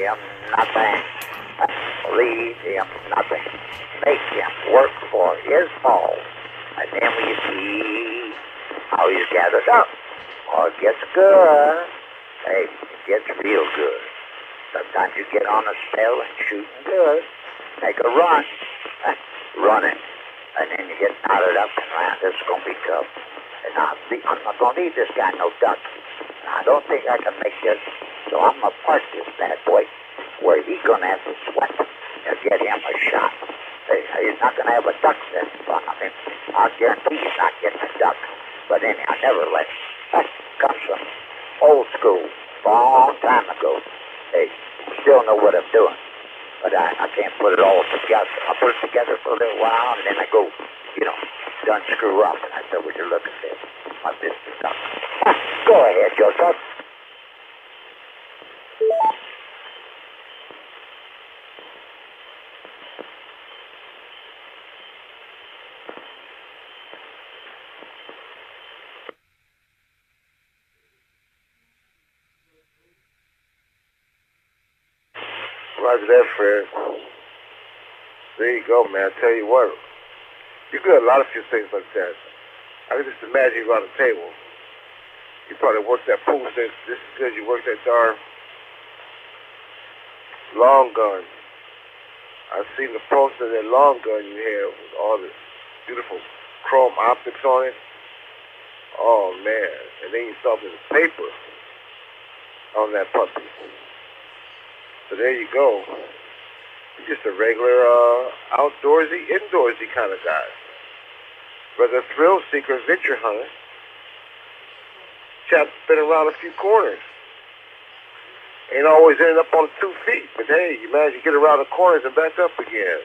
him nothing. Leave him nothing. Make him work for his balls. And then we see how he's gathered up. Oh, it gets good. Hey, it gets real good. Sometimes you get on a spell and shooting good. Make a run. Running. And then you get knotted up and around. This is going to be tough. And I'm not going to leave this guy no duck. I don't think I can make this. So I'm going to park this bad boy where he's going to have to sweat to get him a shot. He's not going to have a duck set in front of him. I guarantee he's not getting a duck. But anyhow, nevertheless, that comes from old school, long time ago. Hey, still know what I'm doing. But I can't put it all together. I put it together for a little while, and then I go, done screw up. And I said, would you look at this? My business up. Go ahead, Joseph. Roger that, Fred. There you go, man. I tell you what, you good at a lot of few things like that. I can just imagine you around the table. You probably worked that pool stick just as good as you worked that darn long gun. I've seen the poster of that long gun you have with all the beautiful chrome optics on it. Oh, man. And then you saw the paper on that puppy. So there you go. You're just a regular outdoorsy, indoorsy kind of guy. Whether thrill seeker, adventure hunter. Chap's been around a few corners. Ain't always ended up on 2 feet, but hey, you manage to get around the corners and back up again.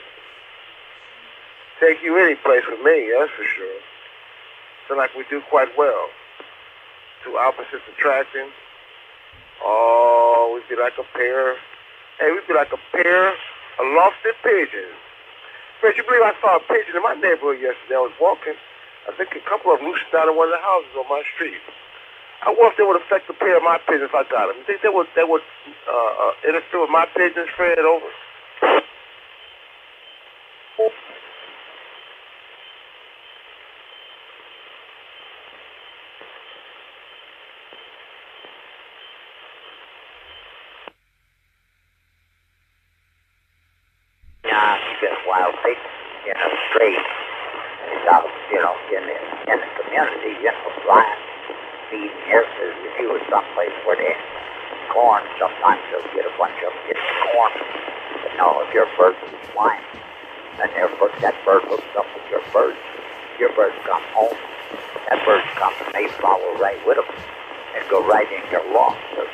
Take you any place with me, that's for sure. So like we do quite well. Two opposites attracting. Oh, we'd be like a pair. Hey, we'd be like a pair of lofted pigeons. But you believe I saw a pigeon in my neighborhood yesterday? I was walking. I think a couple of them roosted down in one of the houses on my street. I wonder if they would affect the pair of my pigeons if I got them. You think they would interfere with my pigeons, Fred? Over. Wild pig in a stray. He's out, in the community, flying, feeding here. If he was someplace where they had corn, sometimes they'll get a bunch of them getting corn. But no, if your bird is flying, and that bird hooks up with your birds come home. That bird comes and they follow right with them and go right in your lawn. So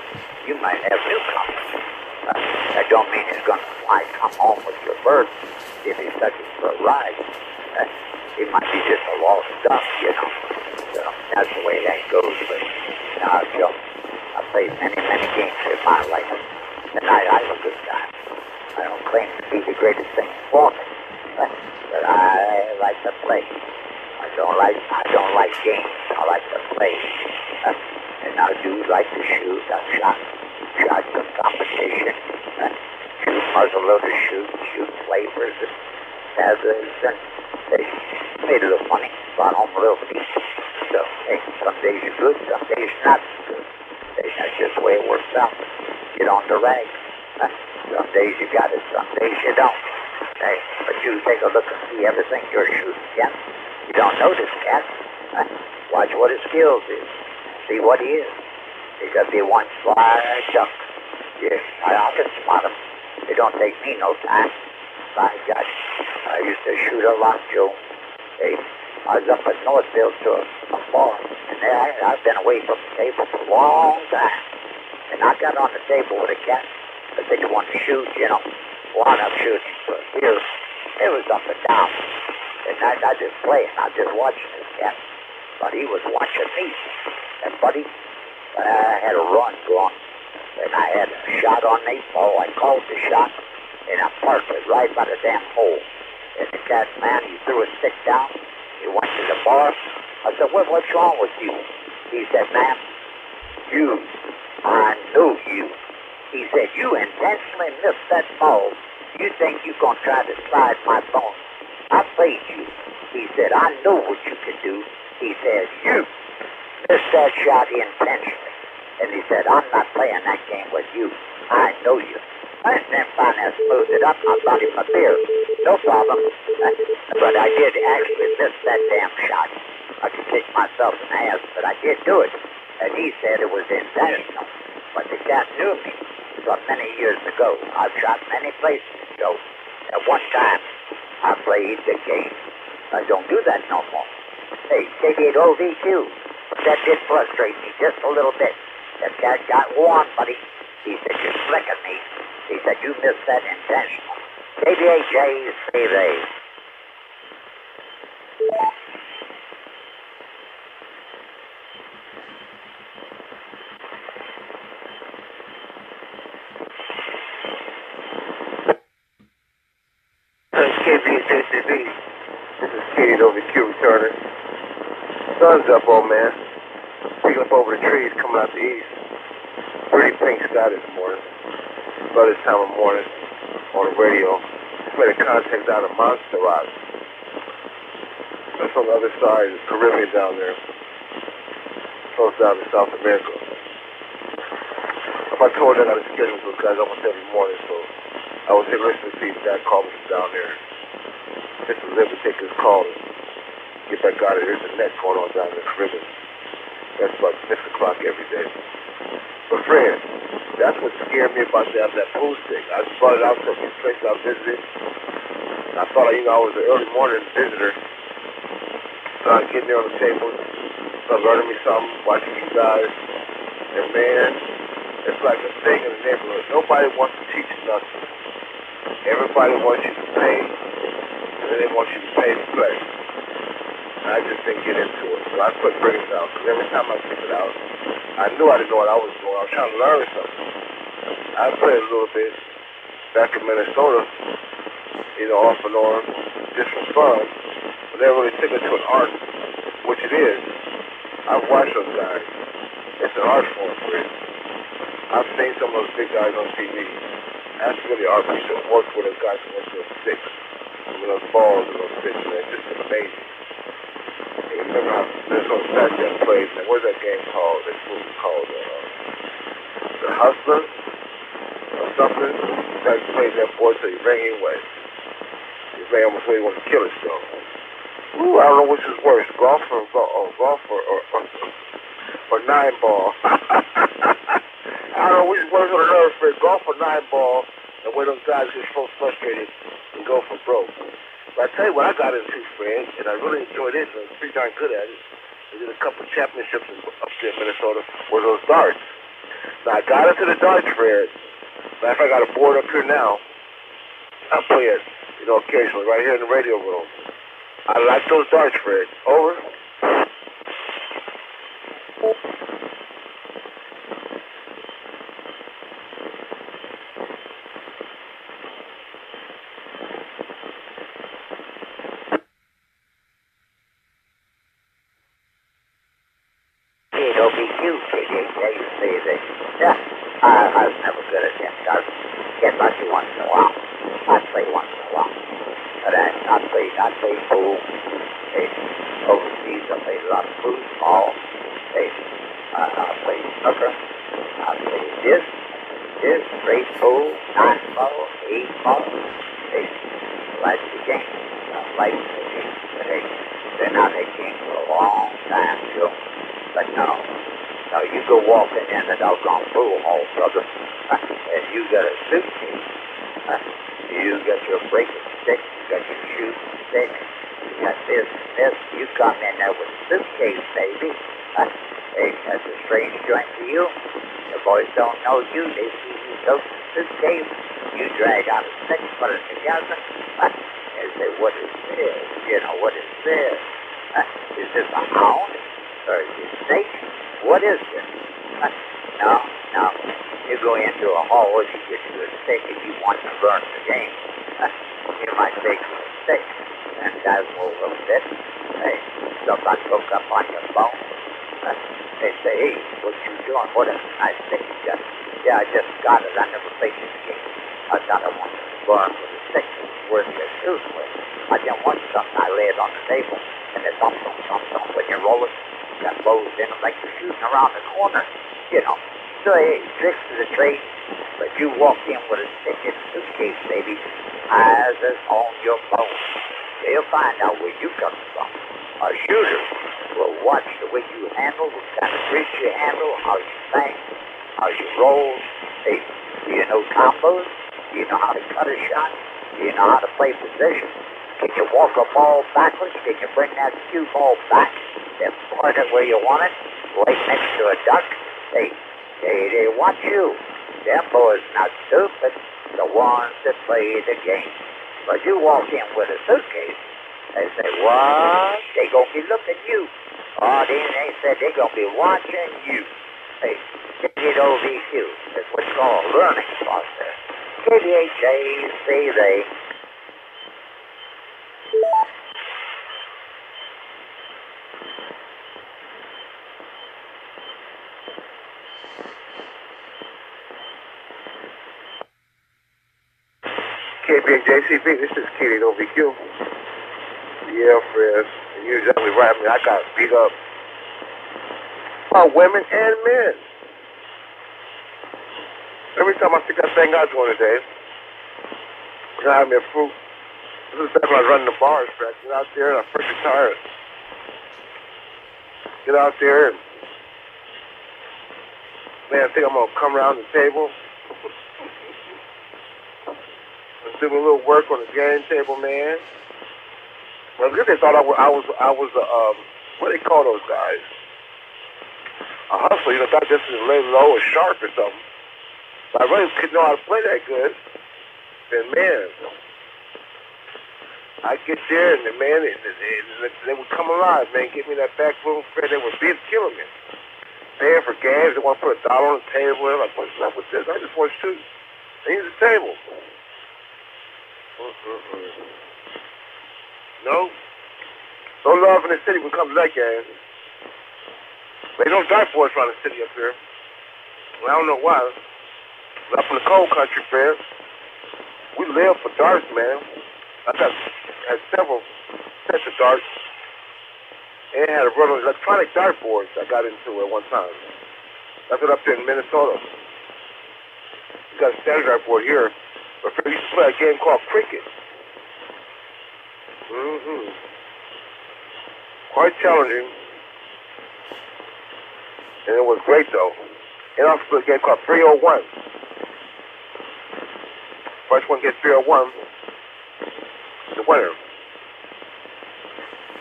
you might have newcomers. That don't mean he's going to come home with your bird. If he's looking for a ride, he might be just a lost duck, So that's the way that goes. But I played many, many games in my life, and I have a good time. I don't claim to be the greatest thing for me, but I like to play. I don't like games. I like to play, and I do like to shoot. I've shot some competition. Shoot muzzleloader shoot flavors and feathers, and they made a little money, brought home a little piece. So, hey, some days you're good, some days you're not so good. That's just the way it works out. Get on the rag. Some days you got it, some days you don't. Hey, but you take a look and see everything you're shooting against. You don't know this cat. Watch what his skills is. See what he is. He could be one fly duck. Yeah, I can spot him. It don't take me no time. My gosh, I used to shoot a lot, Joe. Hey, I was up at Northville to a bar, and I've been away from the table for a long time. And I got on the table with a cat that they wanted to shoot, wound up shooting for years. It was up and down. And I just playing, I just watching this cat. But he was watching me. And buddy, I had a run going. And I had a shot on the ball. I called the shot, and I parked it right by the damn hole. And the cat, man, he threw a stick down. He went to the bar. I said, what's wrong with you? He said, man, I knew you. He said, you intentionally missed that ball. You think you're going to try to slide my phone? I played you. He said, I know what you can do. He said, you missed that shot intentionally. And he said, I'm not playing that game with you. I know you. And then finally I smoothed it up. I brought him a beer. No problem. But I did actually miss that damn shot. I could kick myself in the ass, but I did do it. And he said it was intentional. But the cat knew me from many years ago. I've shot many places, Joe. At one time, I played the game. I don't do that no more. Hey, they did OVQ. But that did frustrate me just a little bit. That cat got warm, buddy. He said, you're slicking me. He said, you missed that intentional. KBHA, say they. KBHACB. This is Katie OVQ returning. Sun's up, old man. Picking up over the trees coming out the east. Pretty pink sky this morning. About this time of morning on the radio. Just made a contact out of Monster Rock. That's on the other side of the Caribbean down there. Close down to South America. I told you I got a schedule with those guys almost every morning, so I was here listening to see if that call me from down there. Just to live and take his call and get back out of here. There's a net going on down in the Caribbean. That's about 6 o'clock every day. But Fred, that's what scared me about that pool stick. I just brought it out to a place I visited. I thought, I was an early morning visitor. So I get there on the table, start learning me something, watching you guys. And man, it's like a thing in the neighborhood. Nobody wants to teach you nothing. Everybody wants you to pay, and then they want you to pay to play. And I just didn't get into it. So I quit bringing it out, because every time I took it out, I knew I didn't know what I was doing. I was trying to learn something. I played a little bit back in Minnesota, off and on, just for fun. But they really took it to an art, which it is. I've watched those guys. It's an art form, Fred. I've seen some of those big guys on TV. That's really art. We should work with those guys who went to those sticks. Those balls and those sticks, man. It's just amazing. You remember how Minnesota back then played, man. What's that game called? That movie called? The Hustler? Or something? The guy played that boy till he ran away. He ran almost where he wanted to kill himself. Ooh, I don't know which is worse. Golf or nine ball. I don't know which is worse on the nerve, Fred. Golf or nine ball, and where those guys get so frustrated and go for broke. But I tell you what I got into, Fred, and I really enjoyed it, and I was pretty darn good at it. I did a couple of championships upstate Minnesota, were those darts. Now I got into the darts, Fred. Matter of fact, I got a board up here now. I play it, occasionally, right here in the radio room. I like those darts, Fred. Over. Yeah, I was never good at them. I get lucky once in a while. I play once in a while. But I play pool. Hey, overseas, I play a lot of football. Hey, I play snooker. I play this, straight pool, 9 ball, 8 ball. Hey, like the game. I like the game. But hey, been out that game for a long time, Joe. But no. Now, you go walking in the doggone pool hall, brother, and you got a suitcase. You got your breaking stick, you got your shooting stick, you got this and this. You come in there with a suitcase, baby. Hey, that's a strange joint to you. The boys don't know you. They see you go to the suitcase. You drag out a stick, put it together. They say, what is this? What is this? Is this a hound? Or is it a snake? What is this? No. You go into a hall, you get you a stick, and you want to learn the game. You might take a stick and dazzle a little bit. Hey, somebody hook up on your phone. They say, hey, what you doing? What a nice stick you got. Yeah, I just got it. I never played this game. Another one. Run with a stick. Worth your shoes with. I didn't want something. I lay it on the table. And it thump, thump, thump, thump. When you roll it, that blows in like you're shooting around the corner. You know. So, hey, tricks to the trade. But you walk in with a stick in a suitcase, baby. Eyes is on your bones. They'll find out where you come from. A shooter will watch the way you handle, what kind of bridge you handle, how you think, how you roll. Hey, do you know combos? Do you know how to cut a shot? Do you know how to play position? Can you walk a ball backwards? Can you bring that cue ball back and point it where you want it? Right next to a duck? Hey, they watch you. Them boys not stupid, the ones that play the game. But you walk in with a suitcase, they say, what? They gonna be looking at you. Oh, then they said they gonna be watching you. Hey, KDOVQ is what's called learning process. KDHA, say they. KBJCB, this is KDOVQ. Yeah, friends. You're exactly right. I mean, I got beat up by women and men. Every time I stick that thing out during the day, I'm gonna have me a fruit. This is back when I was running the bars, man. Get out there and I first retired. Get out there and, man, I think I'm gonna come around the table. Let's do a little work on the game table, man. Well, because they thought I was what do they call those guys? A hustler, you know, not just lay low or sharp or something. But I really didn't know how to play that good. And man, I get there and man, they would come alive, man, get me that back room fair. They would killing me. Paying for games, they want to put $1 on the table. I'm like, what's up with this? I just want to shoot. They use the table. No. No love in the city when it comes to that game. They don't die for us around the city up here. Well, I don't know why. But up in the cold country, man, we live for darts, man. I had several sets of darts. And had a run on electronic dartboards I got into at one time. That's it up there in Minnesota. We got a standard dartboard here. But we used to play a game called cricket. Quite challenging. And it was great, though. And also played a game called 301. First one gets 301, the winner.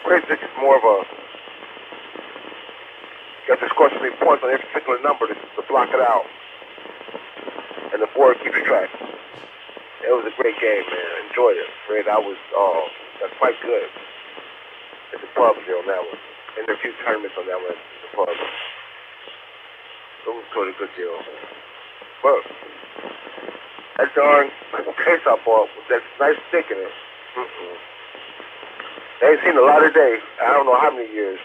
Great, this is more of a, you have to score so many points on every particular number to block it out. And the board keeps track. It was a great game, man. I enjoyed it. Fred, that's quite good. At the pub there on that one. And there are a few tournaments on that one at the pub. It was sort of a good deal. But that darn case I bought with that nice stick in it. They ain't seen a lot of days. I don't know how many years.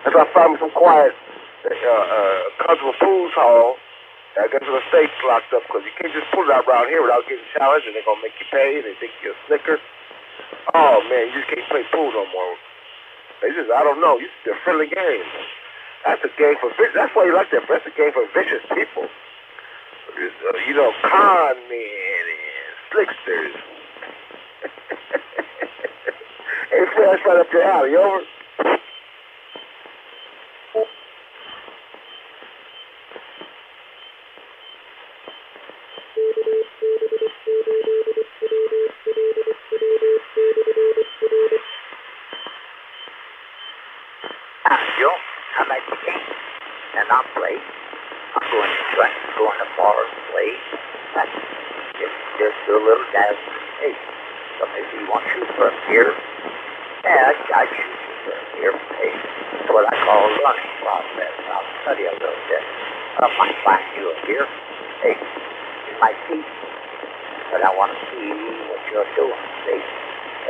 As I found me some quiet, comfortable pool hall. I guess the state's locked up because you can't just pull it out around here without getting challenged, and they're going to make you pay, and they think you're a snicker. Oh, man, you just can't play pool no more. They just, I don't know. It's a friendly game. That's a game for vicious. That's why you like that. That's a game for vicious people. You know, con men and slicksters. Hey, Fred, that's right up your alley. Over. Joe, I'm at the game, and I'm playing. I'm going to try to go in the bar and play. Just do a little dance. Hey, somebody say you want to shoot for a beer? Yeah, I shoot you for a beer. Hey, that's what I call a running process. I'll study a little bit. I might find you a beer. Hey, you might see, but I want to see what you're doing. See,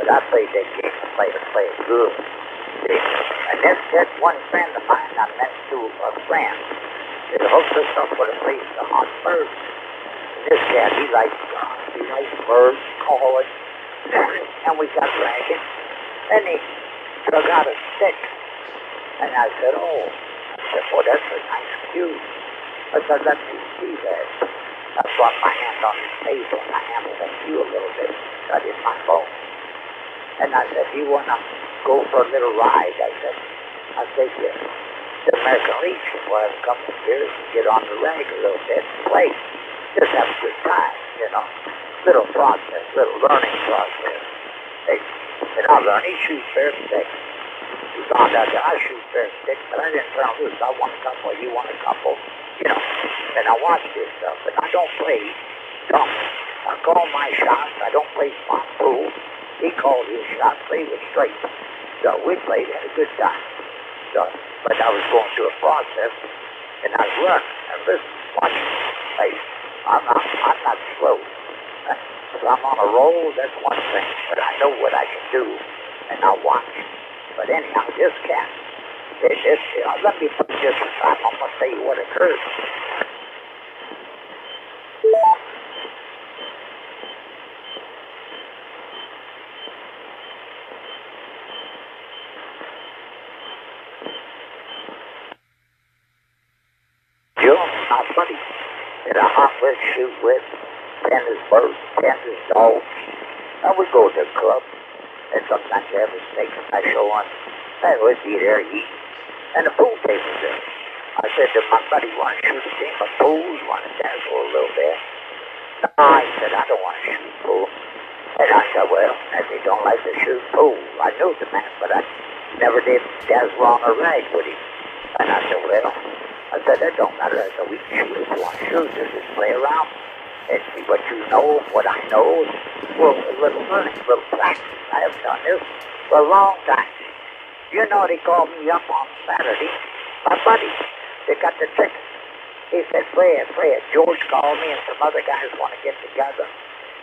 but I played that game and play it good. See, and that's one friend of mine I met through a friend. It hooks us up with a place to hunt birds. This cat, he likes birds, calling, and we got dragging. And he took out a stick. And I said, oh. I said, well, that's a nice cue. I said, let me see that. I brought my hand on his table and I hammered the cue a little bit. Got in my phone. And I said, do you want to go for a little ride? I said, yes. The American Legion will have a couple of beers and get on the rag a little bit and play. Just have a good time, you know. Little process, little learning process. And I learned he shoots fair stick. He found out that I shoot fair stick, but I didn't turn loose. I want a couple, you want a couple, you know. And I watch this stuff, and I don't play dumb. I call my shots. I don't play spot pool. He called his shots. They were straight. So we played, had a good time. So, but I was going through a process, and I run and listen, watch me. Hey, I'm not slow. If I'm on a roll, that's one thing, but I know what I can do, and I watch. But anyhow, this cat, let me put this aside. I'm going to tell you what occurred. My buddy that I hunt with, shoot with, tend his birds, tend his dogs. I would go to the club, and sometimes they have a steak and I show on. I would be there, eat, and the pool table's there. I said to my buddy, want to shoot a game of pool? Want to dazzle a little bit? No, I said, I don't want to shoot pool. And I said, well, as they don't like to shoot pool. I knew the man, but I never did dazzle on a rag with him. And I said, well, that don't matter. I said, we can shoot if you want to shoot. Just play around and see what you know and what I know. Well, a little learning, a little practice. I haven't done this for a long time. You know, they called me up on Saturday. My buddy, they got the ticket. He said, Fred. George called me and some other guys want to get together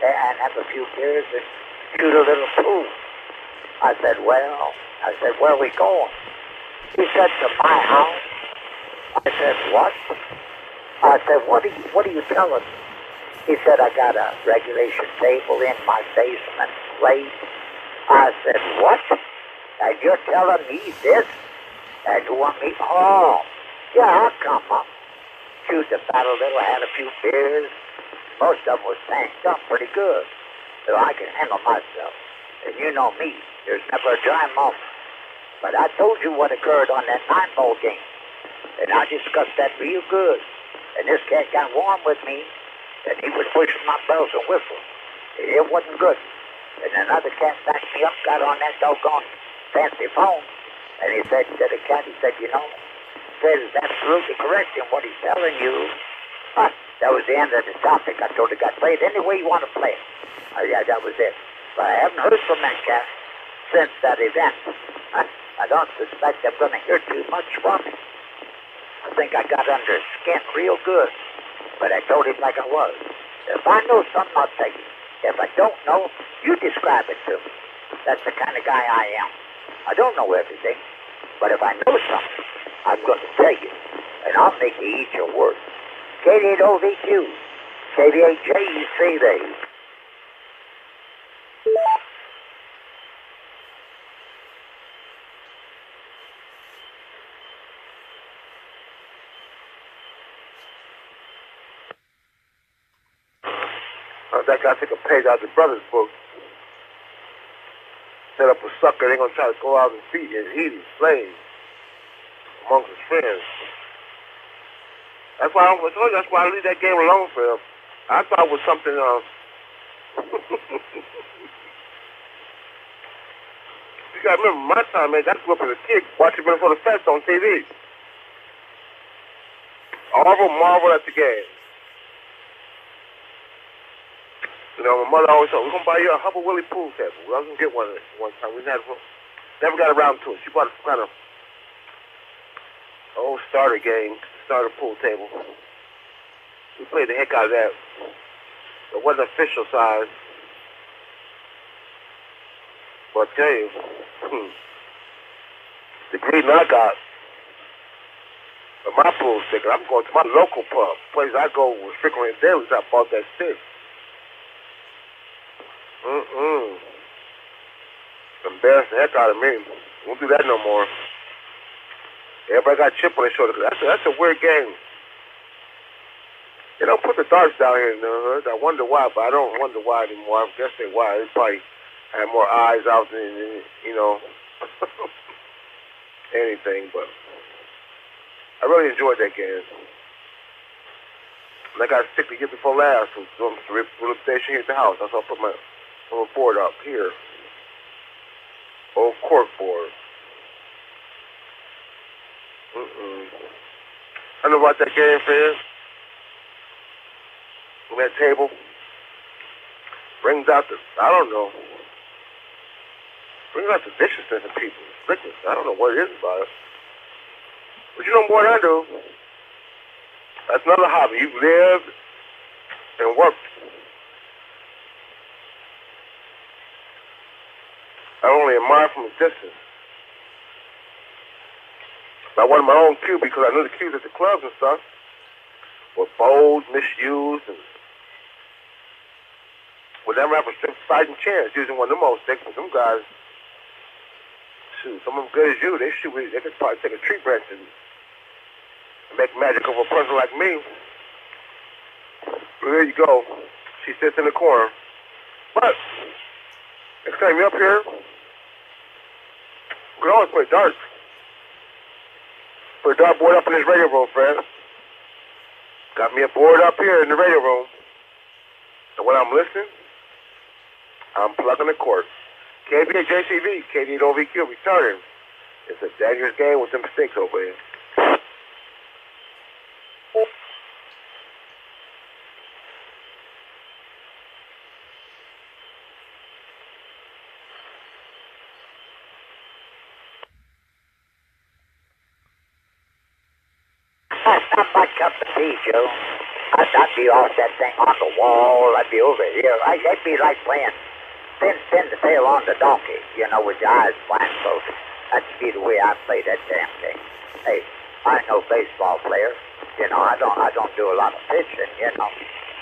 and have a few beers and shoot a little pool. I said, where are we going? He said, to my house. I said, what? I said, what are you telling me? He said, I got a regulation table in my basement plate. I said, what? And you're telling me this? And you want me? Oh, yeah, I'll come up. Shoot about a little, had a few beers. Most of them was tanked up pretty good. So I can handle myself. And you know me, there's never a dry moment. But I told you what occurred on that 9-ball game. And I discussed that real good. And this cat got warm with me, and he was pushing my bells and whistles. It wasn't good. And another cat backed me up, got on that doggone fancy phone, and he said to the cat, he said, you know, Fred is absolutely correct in what he's telling you. That was the end of the topic. I told the guy, play it any way you want to play it. Yeah, that was it. But I haven't heard from that cat since that event. I don't suspect I'm going to hear too much from him. I think I got under his skin real good, but I told him like I was. If I know something, I'll tell you. If I don't know, you describe it to me. That's the kind of guy I am. I don't know everything, but if I know something, I'm going to tell you, and I'll make you eat your words. K8OVQ, KVAJECV. That guy took a page out of the brother's book. Set up a sucker. They're going to try to go out and eat his slaves amongst his friends. That's why I leave that game alone for him. I thought it was something You got to remember my time, man. I grew up as a kid watching Men for the Fest on TV. All of them marveled at the game. You know, my mother always said, we're going to buy you a Hubble Willie pool table. I was going to get one time. We never got around to it. She bought some kind of old starter pool table. We played the heck out of that. It wasn't official size. But I tell you, the green I got, But my pool stick, I'm going to my local pub. Place I go with frequently daily. I bought that stick. Embarrassed the heck out of me. Won't do that no more. Everybody got a chip on their shoulder. That's a weird game. They don't put the darts down here in the hood. I wonder why, but I don't wonder why anymore. I guess they why. They probably have more eyes out than, anything, but I really enjoyed that game. And I got a stick to get before last from some station here at the house. That's why I put my little board up here. Old cork board. I know about that game, fans. On that table. Brings out the viciousness in people. Sickness. I don't know what it is about it. But you know more than I do. That's another hobby. You live and work. I only admire from a distance. I wanted my own cue because I knew the cues at the clubs and stuff were bold, misused, and would never have a fighting chance using one of them old sticks. But them guys, shoot, some of them good as you, they could probably take a tree branch and make magic over a person like me. Well, there you go. She sits in the corner. But next time you're up here, we can always play darts. Put a dart board up in this radio room, friends. Got me a board up here in the radio room. And when I'm listening, I'm plugging the court. KBA JCV, KD8OVQ returning. It's a dangerous game with some mistakes over here. That's not my cup of tea, Joe. I'd be off that thing on the wall. I'd be over here. It'd be like playing pin the tail on the donkey, with your eyes blindfolded. That'd be the way I play that damn thing. Hey, I ain't no baseball player. I don't do a lot of pitching,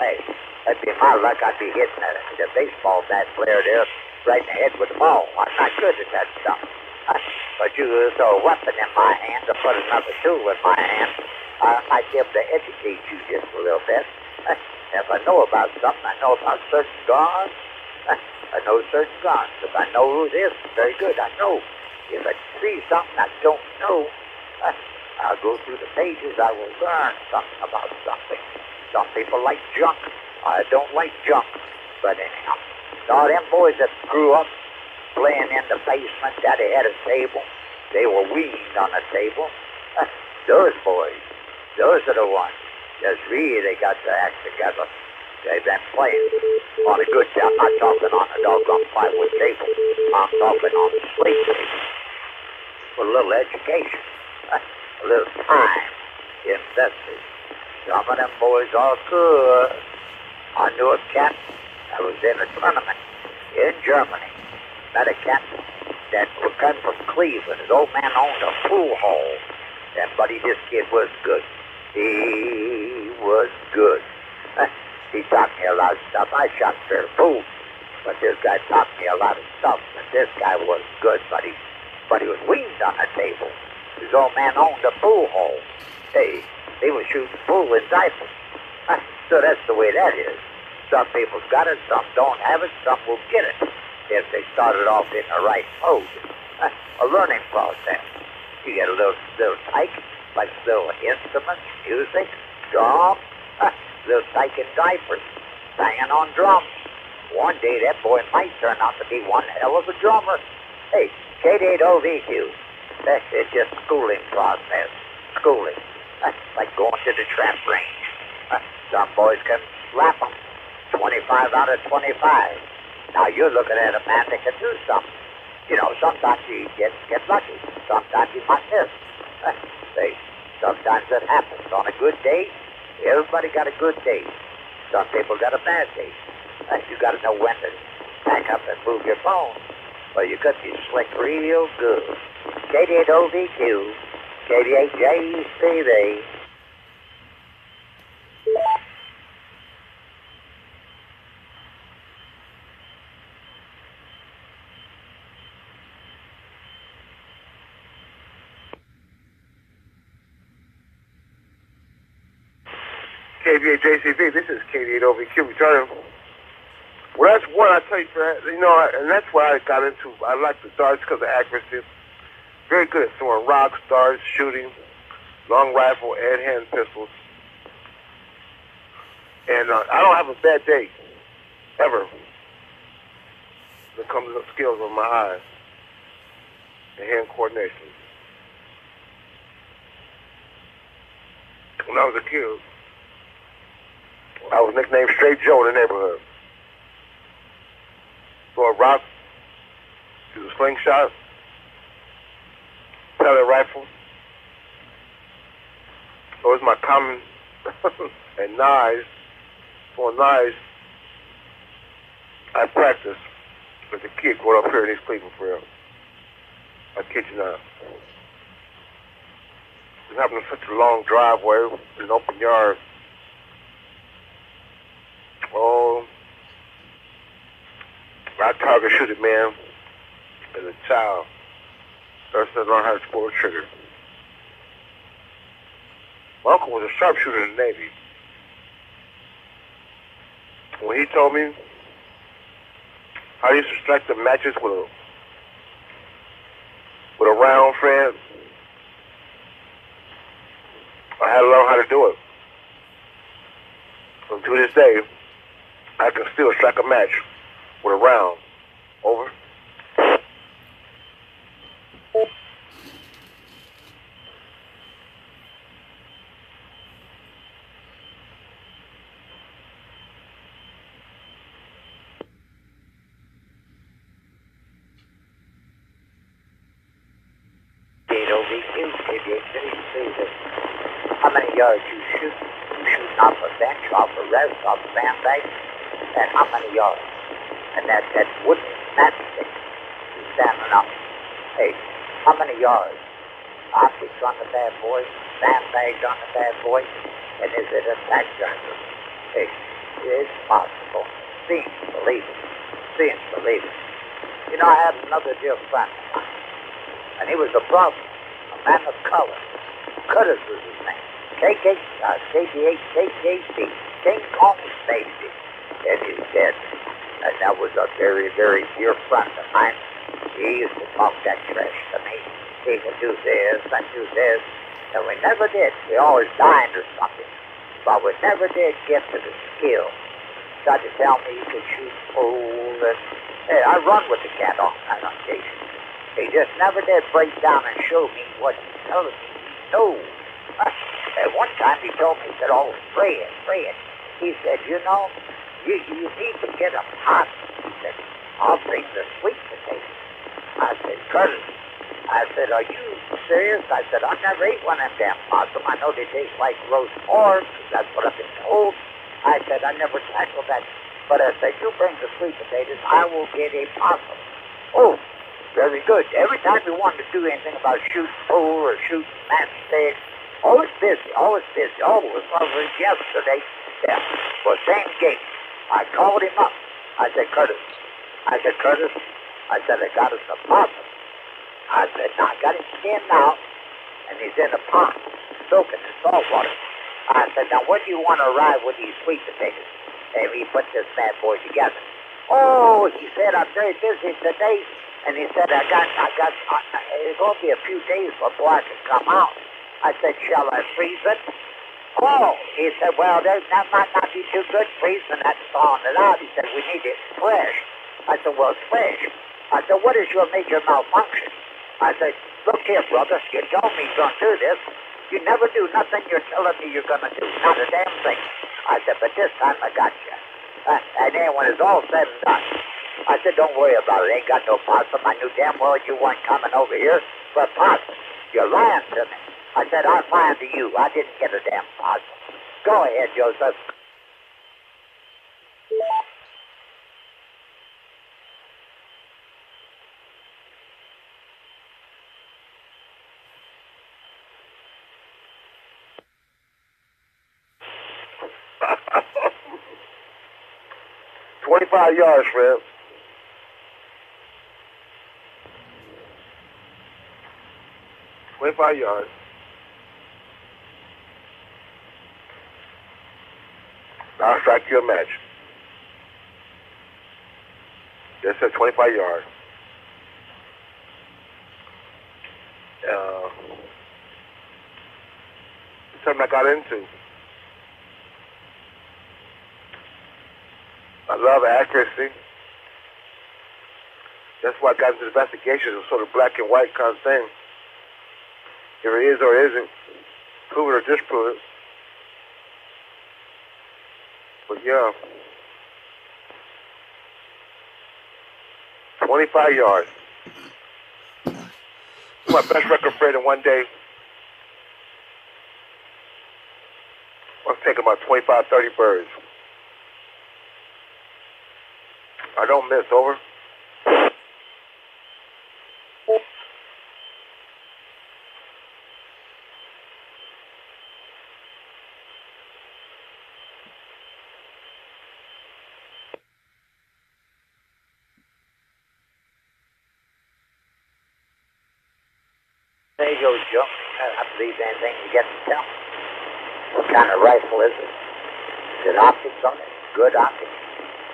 Hey, that'd be my luck. I'd be hitting the baseball bat player there right in the head with the ball. I'm not good at that stuff. But you throw a weapon in my hand to put another tool in my hand. I might be able to educate you just a little bit. If I know about something, I know about certain guns. I know certain guns. If I know who it is, very good. I know. If I see something I don't know, I'll go through the pages. I will learn something about something. Some people like junk. I don't like junk. But anyhow, all them boys that grew up playing in the basement, Daddy had a table. They were weaned on a table. Those boys, those are the ones that really got to act together. They've been playing on a good table. I'm not talking on a doggone plywood table. I'm talking on the slate table. With a little education, a little time invested. Some of them boys are good. I knew a cat that was in a tournament in Germany. Met a cat that came from Cleveland. His old man owned a pool hall. And buddy, this kid was good. He was good. He taught me a lot of stuff. I shot fair pool, but this guy taught me a lot of stuff. And this guy was good, but he was weaned on the table. His old man owned a pool hall. Hey, they were shooting pool in diapers. So that's the way that is. Some people's got it, some don't have it, some will get it if they started off in the right mode. A learning process. You get a little tyke, like little instruments, music, drums, little tyke in diapers, banging on drums. One day that boy might turn out to be one hell of a drummer. Hey, KD8OVQ. It's just schooling process. Schooling. Like going to the trap range. Some boys can slap them. 25 out of 25. Now you're looking at a man that can do something. Sometimes you get lucky. Sometimes you might miss. Sometimes it happens. On a good day, everybody got a good day. Some people got a bad day. You got to know when to pack up and move your phone. Well, you could be slick real good. KD8OVQ, KDHJCV. KBA-JCV, this is KD8OVQ returning. Well, that's one I tell you, you know, and that's why I got into. I like the darts because of accuracy. Very good at throwing rocks, darts, shooting, long rifle, and hand pistols. And I don't have a bad day, ever, when it comes to the skills of my eyes and hand coordination. When I was a kid, I was nicknamed Straight Joe in the neighborhood. Throw a rock, do a slingshot, pellet rifle. Those are my common and knives. For knives, I practice with the kid going up here in East Cleveland for real. I kid you not. Just having such a long driveway with an open yard. Oh, I target shooted, man, as a child. First I learned how to pull a trigger. My uncle was a sharpshooter in the Navy. When he told me I used to strike the matches with a round, friend, I had to learn how to do it. And to this day, I can still strike a match with a round. Over. How many yards you shoot? You shoot off a bench, off a rest, off a sandbag, and how many yards? And that wooden matchstick is standing up. Hey, how many yards? Optics on the bad boy, sandbags on the bad boy, and is it a tack driver? Hey, it's possible. Seeing, believe it. Seeing, believe it. You know, I had another dear friend of mine, and he was a brother, a man of color. Curtis was his name. KDHJC, King Kong's baby. And he's dead. And that was a very, very dear friend of mine. He used to talk that trash to me. He could do this and do this. And we never did. We always dined or something. But we never did get to the skill. Tried to tell me he could shoot pool. And hey, I run with the cat on occasion. He just never did break down and show me what he's telling me he knows. At one time he told me, he said, oh, Fred. He said, you know, you need to get a pot. He said, I'll bring the sweet potatoes. I said, Curtis. I said, are you serious? I said, I never ate one of them damn possum. I know they taste like roast pork. That's what I've been told. I said, I never tackled that. But I said, you bring the sweet potatoes, I will get a possum. Oh, very good. Every time we wanted to do anything about shooting pool or shooting matchsticks, always busy. Oh, it was yesterday. Yeah, well, same gate. I called him up. I said, Curtis. I said, I got us a possum. I said, now, I got him skinned out, and he's in a pond, soaking in salt water. I said, now, when do you want to arrive with these sweet potatoes? And we put this bad boy together. Oh, he said, I'm very busy today. And he said, it's going to be a few days before I can come out. I said, shall I freeze it? Oh, he said, well, that might not be too good freezing that and thawing it out. He said, we need it fresh. I said, well, it's fresh. I said, what is your major malfunction? I said, look here, brother, you told me you're going to do this. You never do nothing you're telling me you're going to do. Not a damn thing. I said, but this time I got you. And then when it's all said and done, I said, don't worry about it. Ain't got no possum. I knew damn well you weren't coming over here for a possum. You're lying to me. I said, I'm lying to you. I didn't get a damn possum. Go ahead, Joseph. 25 yards, Fred. $25. I'll strike you a match. Yes, sir, 25 yards. Something I got into. I love accuracy. That's why I got into investigations, a sort of black and white kind of thing. If it is or isn't, prove it or disprove it. But yeah, 25 yards. My best record, Fred, in one day. I was taking about 25, 30 birds. I don't miss, over. There you go, Joe. I believe anything you get to tell. What kind of rifle is it? Is it optics on it? Good optics.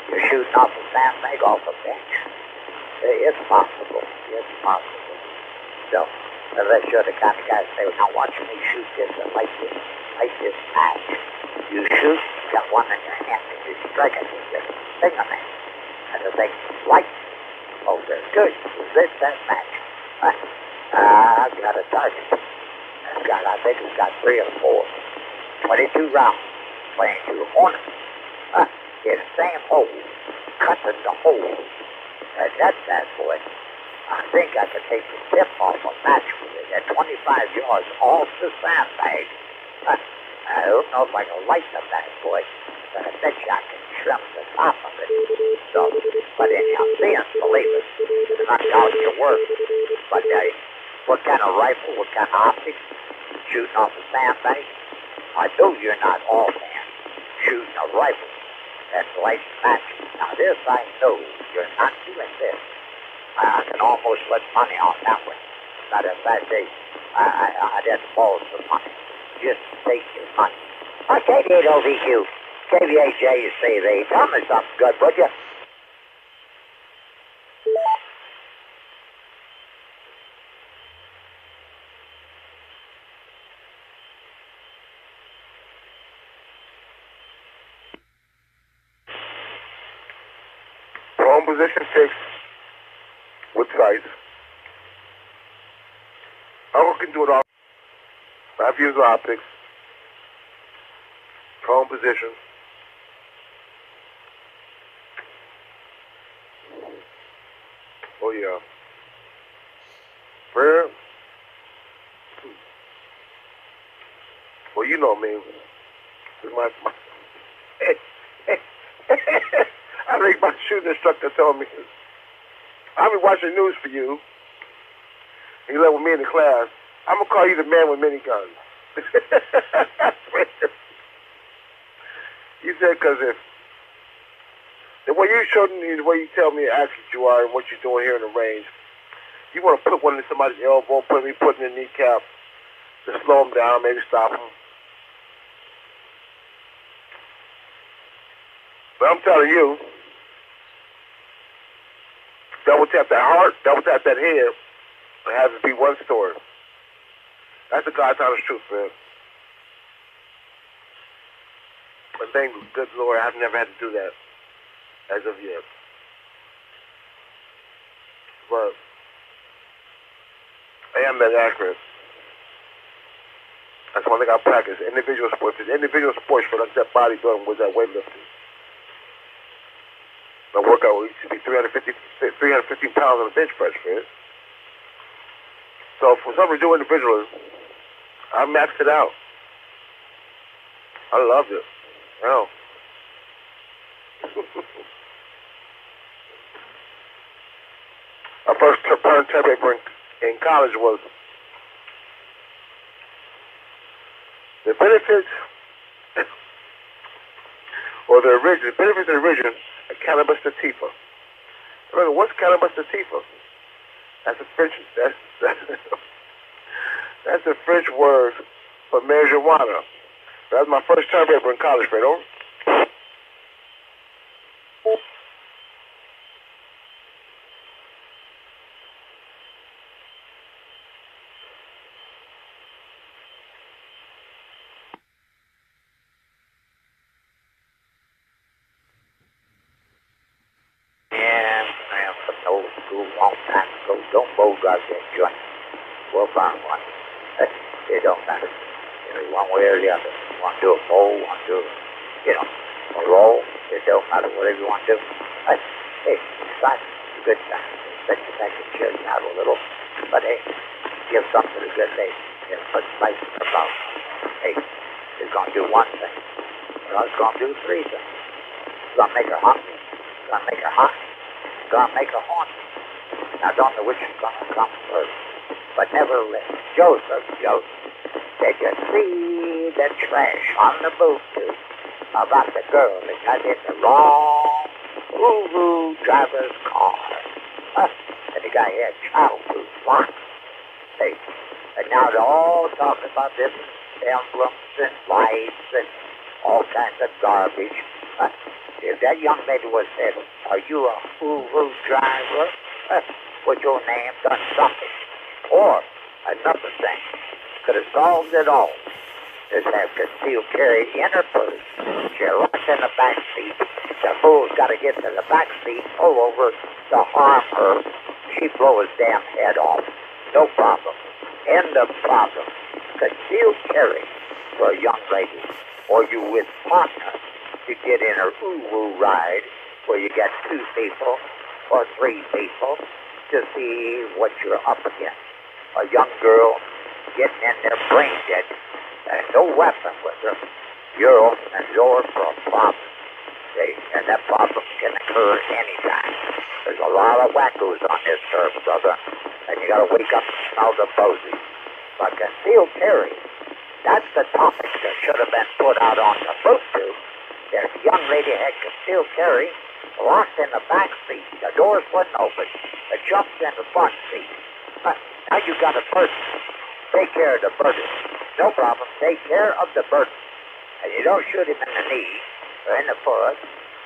You're shooting off a sandbag off a bench. It's possible. It's possible. So, unless you're the kind of guy to say, well, now watch me shoot this and light this match. You shoot, you got one in your hand, and you strike it with your fingernail. And the thing lights. Oh, very good. This, that match. I've got a target. I think it's got 3 or 4. 22 rounds. 22 hornets. It's same hole. Cutting the hole. And that bad boy, I think I could take the tip off a match with it at 25 yards off the sandbag. I don't know if I can light the bad boy, but I bet you I can trim the top of it. So, but anyhow, seeing, believe it. I'm not doubting your word. But what kind of rifle, what kind of optics? Shooting off a sandbag? I know you're not offhand shooting a rifle that's light matches. Now this I know you're not doing this. I can almost let money on that one. Matter of fact, I'd have to borrow some money. Just take your money. Okay, KV8OVQ, KVHJCV, tell me something good, would you? Prone position 6 with sights. Uncle can do it all. I've used optics. Prone position. Oh yeah. Where? Well, you know me. I think my shooting instructor told me, I'll be watching news for you. He left with me in the class. I'm going to call you the man with many guns. He said, because if the way you showed me, the way you tell me how accurate you are and what you're doing here in the range, you want to put one in somebody's elbow, put in the kneecap to slow him down, maybe stop him. But I'm telling you, double tap that heart, double tap that head, and have it be one story. That's the God's honest truth, man. But thank good Lord, I've never had to do that as of yet. But I am that accurate. That's one thing I practice. Individual sports. Individual sports for like that bodybuilding was that weightlifting. My workout used to be 350 pounds on the bench press, man. So for something to do individually, I maxed it out. I loved it. Oh. My first term paper in college was the benefits or the origin, benefits and origin of cannabis sativa. Look, what's cannabis sativa? That's a French. That's a French word for marijuana. That was my first term paper in college, Fredo. Yeah, man, from the old school, long time ago, don't bowl out that joint. We'll find one. It don't matter. You know, one way or the other. You want to do a bowl, want to do, a roll. It don't matter. Whatever you want to do. Hey, it's fine. It's a good time. Let you back and chill out a little. But hey, give something to the good lady. Put spice in her mouth. Hey, it's going to do one thing. Well, it's going to do three things. It's going to make her hungry. It's going to make her hot. It's going to make her haunted. Now, don't know which is going to come first. But nevertheless, Joseph, did you see the trash on the boot too about the girl that got in the wrong woo-woo driver's car? And the guy had childproof locks. Hey, and now they're all talking about this emblems and lights and all kinds of garbage. If that young lady was said, are you a woo-woo driver? With your name done something. Or, another thing, could have solved it all. Just have concealed carry in her purse. She locked in the back seat. The fool's got to get to the back seat, pull over to harm her. She blow his damn head off. No problem. End of problem. Concealed carry for a young lady or you with partner to get in a woo-woo ride where you get two people or three people to see what you're up against. A young girl getting in there brain dead and no weapon with her. You're opening the door for a problem. See? And that problem can occur anytime. There's a lot of wackos on this earth, brother. And you gotta wake up and smell the posies. But concealed carry, that's the topic that should have been put out on the book too. This young lady had concealed carry locked in the back seat. The doors wouldn't open. It jumped in the front seat. Now you got a person. Take care of the burden. No problem. Take care of the burden. And you don't shoot him in the knee or in the foot.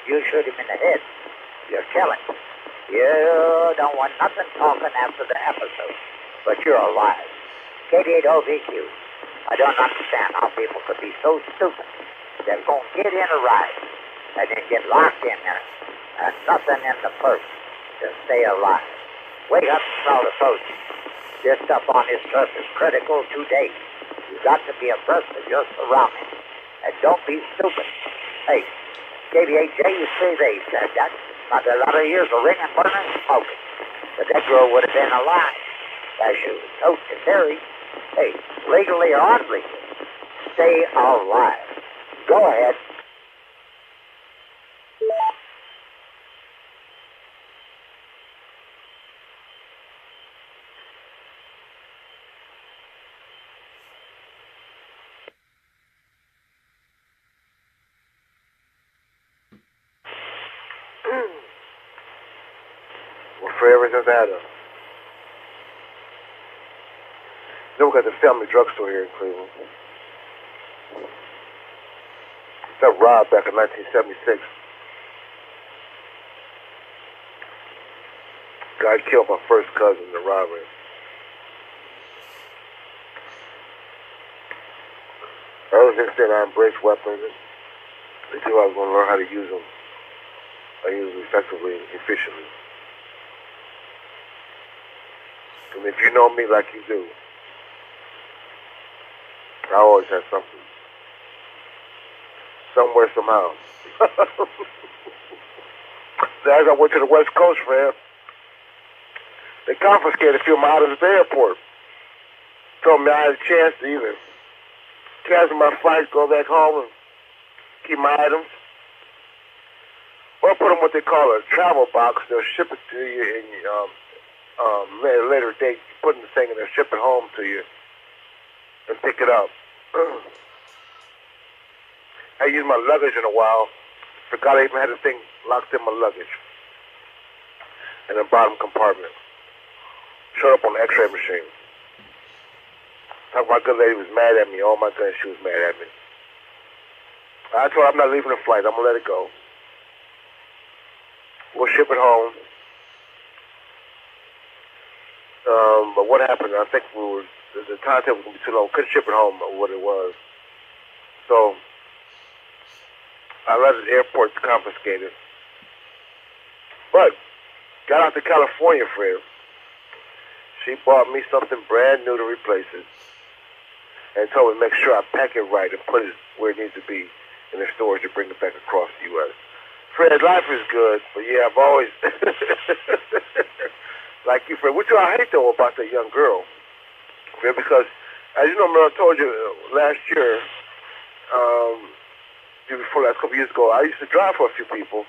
You shoot him in the head. You're killing. You don't want nothing talking after the episode. But you're alive. 88OVQ. I don't understand how people could be so stupid. They're going to get in a ride and then get locked in there and nothing in the purse to stay alive. Wake up and smell the post. This stuff on this turf is critical today. You've got to be abreast of your surroundings. And don't be stupid. Hey, KBHJ, you say they said that. Not a lot of years of ringing, burning, and smoking. But that girl would have been alive. As she was tote to carry. Hey, legally or unlegally, stay alive. Go ahead. Well, forever since Adam. Then we got the family drugstore here in Cleveland. Got robbed back in 1976. Guy killed my first cousin in the robbery. Ever since then, I embraced weapons until I was going to learn how to use them. I use them effectively and efficiently. And if you know me like you do, I always have something. Somewhere, somehow. So as I went to the West Coast, man, they confiscated a few of my items at the airport. Told me I had a chance to either cancel my flight, go back home, and keep my items, or put them what they call a travel box. They'll ship it to you in later date. You put in the thing and they'll ship it home to you and pick it up. I use my luggage in a while. Forgot I even had the thing locked in my luggage in the bottom compartment. Showed up on the X-ray machine. My good lady was mad at me. Oh my goodness, she was mad at me. I told her I'm not leaving the flight. I'm gonna let it go. We'll ship it home. But what happened? I think the timetable was gonna be too long. Couldn't ship it home. What it was. So I let the airport confiscate it. But got out to California for it. She bought me something brand new to replace it, and told me to make sure I pack it right and put it where it needs to be in the storage to bring it back across the U.S. Fred, life is good, but yeah, I've always, like you, Fred, which I hate though about that young girl, Fred, because as you know, I told you last year, before last couple years ago, I used to drive for a few people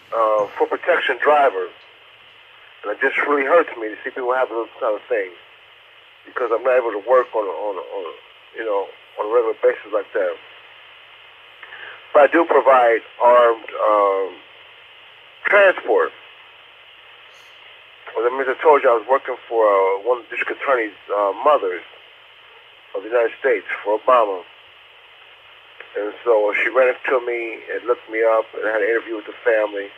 for protection driver, and it just really hurts me to see people have those kind of things. Because I'm not able to work on a regular basis like that. But I do provide armed transport. As I told you, I was working for one of the district attorney's mothers of the United States for Obama. And so she ran into me and looked me up and had an interview with the family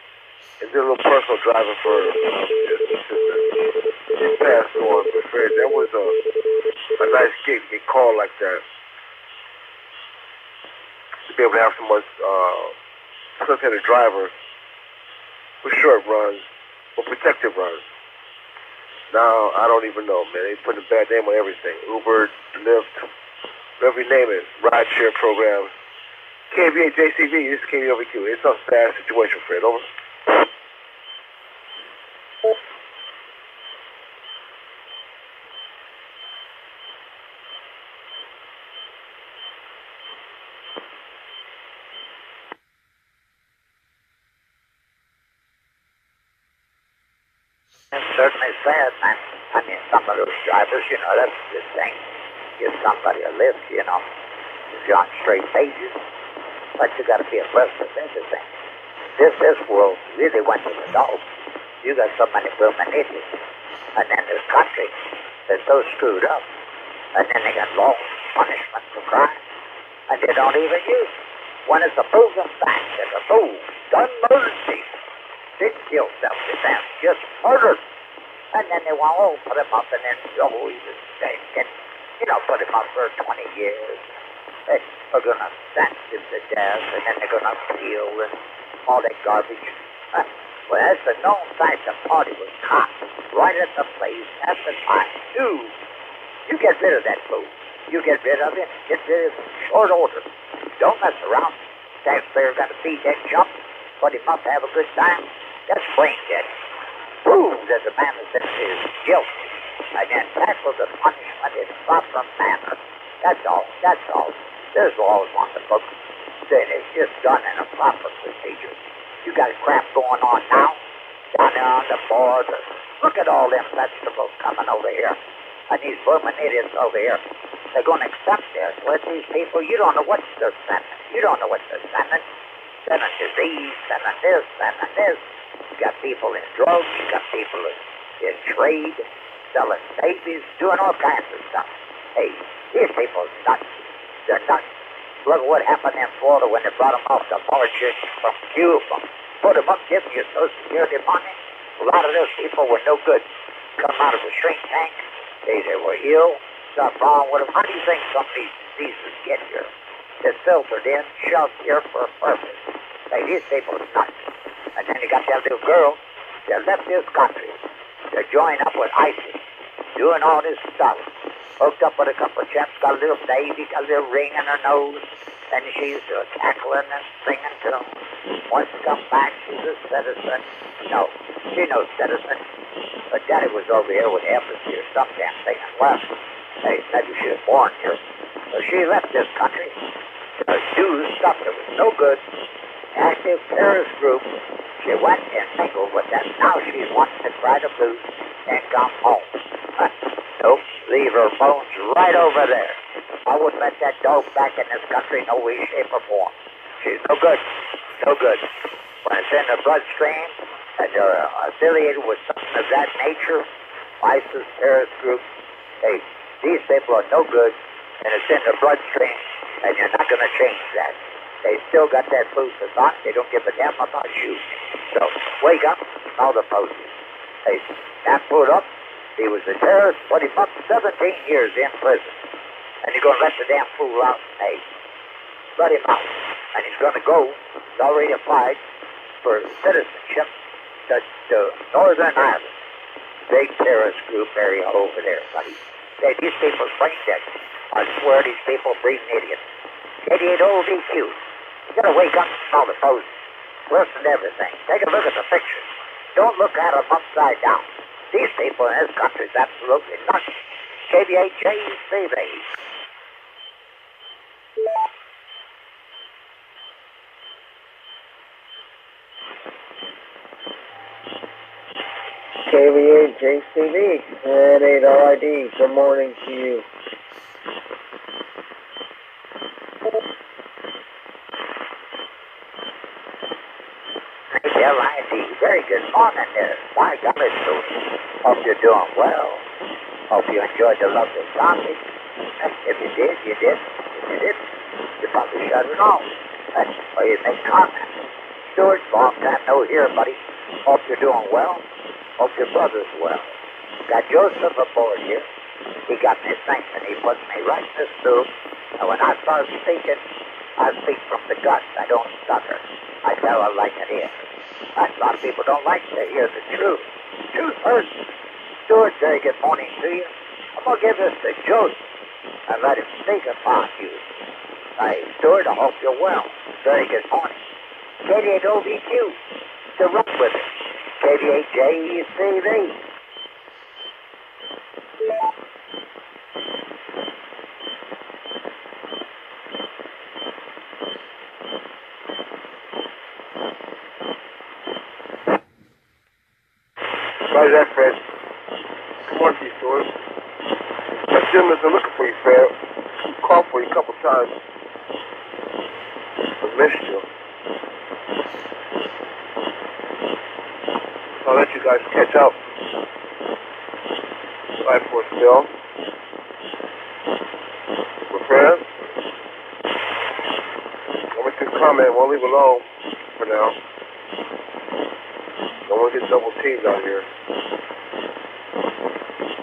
and did a little personal driving for her sister. She passed on, but Fred, that was a nice gig to get called like that. To be able to have someone facilitated driver for short runs or protective runs. Now, I don't even know, man. They put a bad name on everything. Uber, Lyft, whatever you name it, rideshare programs. KVA, JCV, this is KVOVQ. It's a sad situation, Fred. Over. It's certainly sad, man. I mean, some of those drivers, that's the thing. Give somebody a lift, if you're on straight pages. But you got to be abreast of everything. This world really went to the dogs. You got so many women idiots. And then this country is so screwed up. And then they got law punishment for crime. And they don't even use it. When it's a proven fact that a fool done murdered people, didn't kill self-defense, just murdered. And then they want to put him up and then, he was dead. And, put him up for 20 years. They're going to sentence him to death, and then they're going to appeal and all that garbage. Well, that's a known fact. The party was caught right at the place at the time. You get rid of that fool. You get rid of him. Get rid of him in short order. Don't mess around. Taxpayer got to feed that chump. Put him up to have a good time. That's brain dead. Prove that the man is guilty. And then tackle the punishment in proper manner. That's all. That's all. There's laws on the books. Then it's just done in a proper procedure. You got crap going on now, down there on the border. Look at all them vegetables coming over here. And these vermin idiots over here. They're going to accept this. With these people, you don't know what they're sending. You don't know what they're sending. Sending disease, sending this, sending this. You got people in drugs. You got people in trade, selling babies, doing all kinds of stuff. Hey, these people are nuts. They're nuts. Look at what happened in Florida when they brought them off the margin from Cuba. Put them up, give them your Social Security money. A lot of those people were no good. Come out of the shrink tank. They were ill. Something wrong with them. How do you think some of these diseases get here? They're filtered in, shoved here for a purpose. Hey, these people are nuts. And then you got that little girl that left this country. They're joining up with ISIS, doing all this stuff. Hooked up with a couple of chaps, got a little baby, got a little ring in her nose, and she's cackling and singing to them. Once she comes back, she's a citizen. No, she's no citizen. But Daddy was over here with embassy or some damn thing and left. Hey, maybe she was born here. So she left this country to do stuff that was no good. Active terrorist group. She went and mingled with them. Now she's wanting to try to blues and come home. Nope, leave her bones right over there. I wouldn't let that dog back in this country, no way, shape, or form. She's no good. no good. When it's in the bloodstream and they're affiliated with something of that nature, ISIS, terrorist groups, hey, these people are no good, and it's in the bloodstream, and you're not going to change that. They still got that food for thought. They don't give a damn about you. So, wake up, smell the poses. Hey, that food up. He was a terrorist, put him up 17 years in prison. And you're going to let the damn fool out? Hey, let him out. And he's going to go, he's already applied for citizenship to Northern Ireland. Big terrorist group area over there, buddy. Hey, these people are brain dead. I swear these people are breeding idiots. Idiot old EQ. You gotta wake up and smell the poses. Listen to everything. Take a look at the pictures. Don't look at them upside down. These people in this country is absolutely nuts. KVHACV. KVHACV and 8RID. Good morning to you. LID. Very good morning there. My God, hope you're doing well. Hope you enjoyed the lovely topic. If you did, you did. If you didn't, you probably shut it off. Or you make comments. Stuart, long time no here, buddy. Hope you're doing well. Hope your brother's well. Got Joseph aboard here. He got me thinking. He put me right in the soup. And when I start speaking, I speak from the gut. I don't stutter. I tell it like it is. A lot of people don't like to hear the truth. Truth first. Stuart, very good morning to you. I'm going to give this to Joseph and let him speak upon you. Hey, Stuart, I hope you're well. Very good morning. KD8OVQ. To run with it. KD8JECV. How's that, Fred? Come on to you, Stuart. That gentleman's been looking for you, Fred. He called for you a couple times. I missed you. I'll let you guys catch up. Life for still. We're friends. I'm going to comment. We'll leave alone for now. Don't want to get double teamed out here.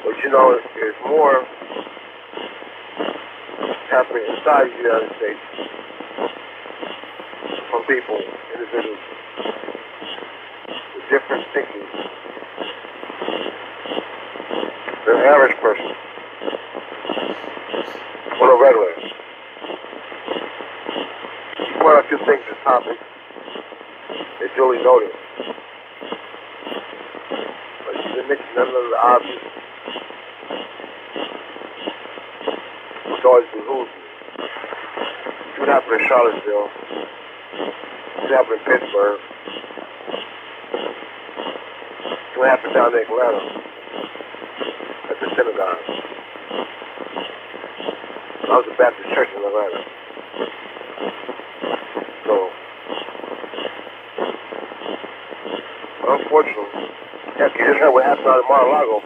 But you know, there's more happening inside the United States from people, individuals, with different thinking than an average person or a regular. You point out two things in the topic, they duly noted. Mention none of the obvious, which always behooves me. See what happened in Charlottesville. See what happened in Pittsburgh. See what happened down in Atlanta at the synagogue. I was a Baptist church in Atlanta. So, unfortunately, yeah, you just heard what happened out in Mar-a-Lago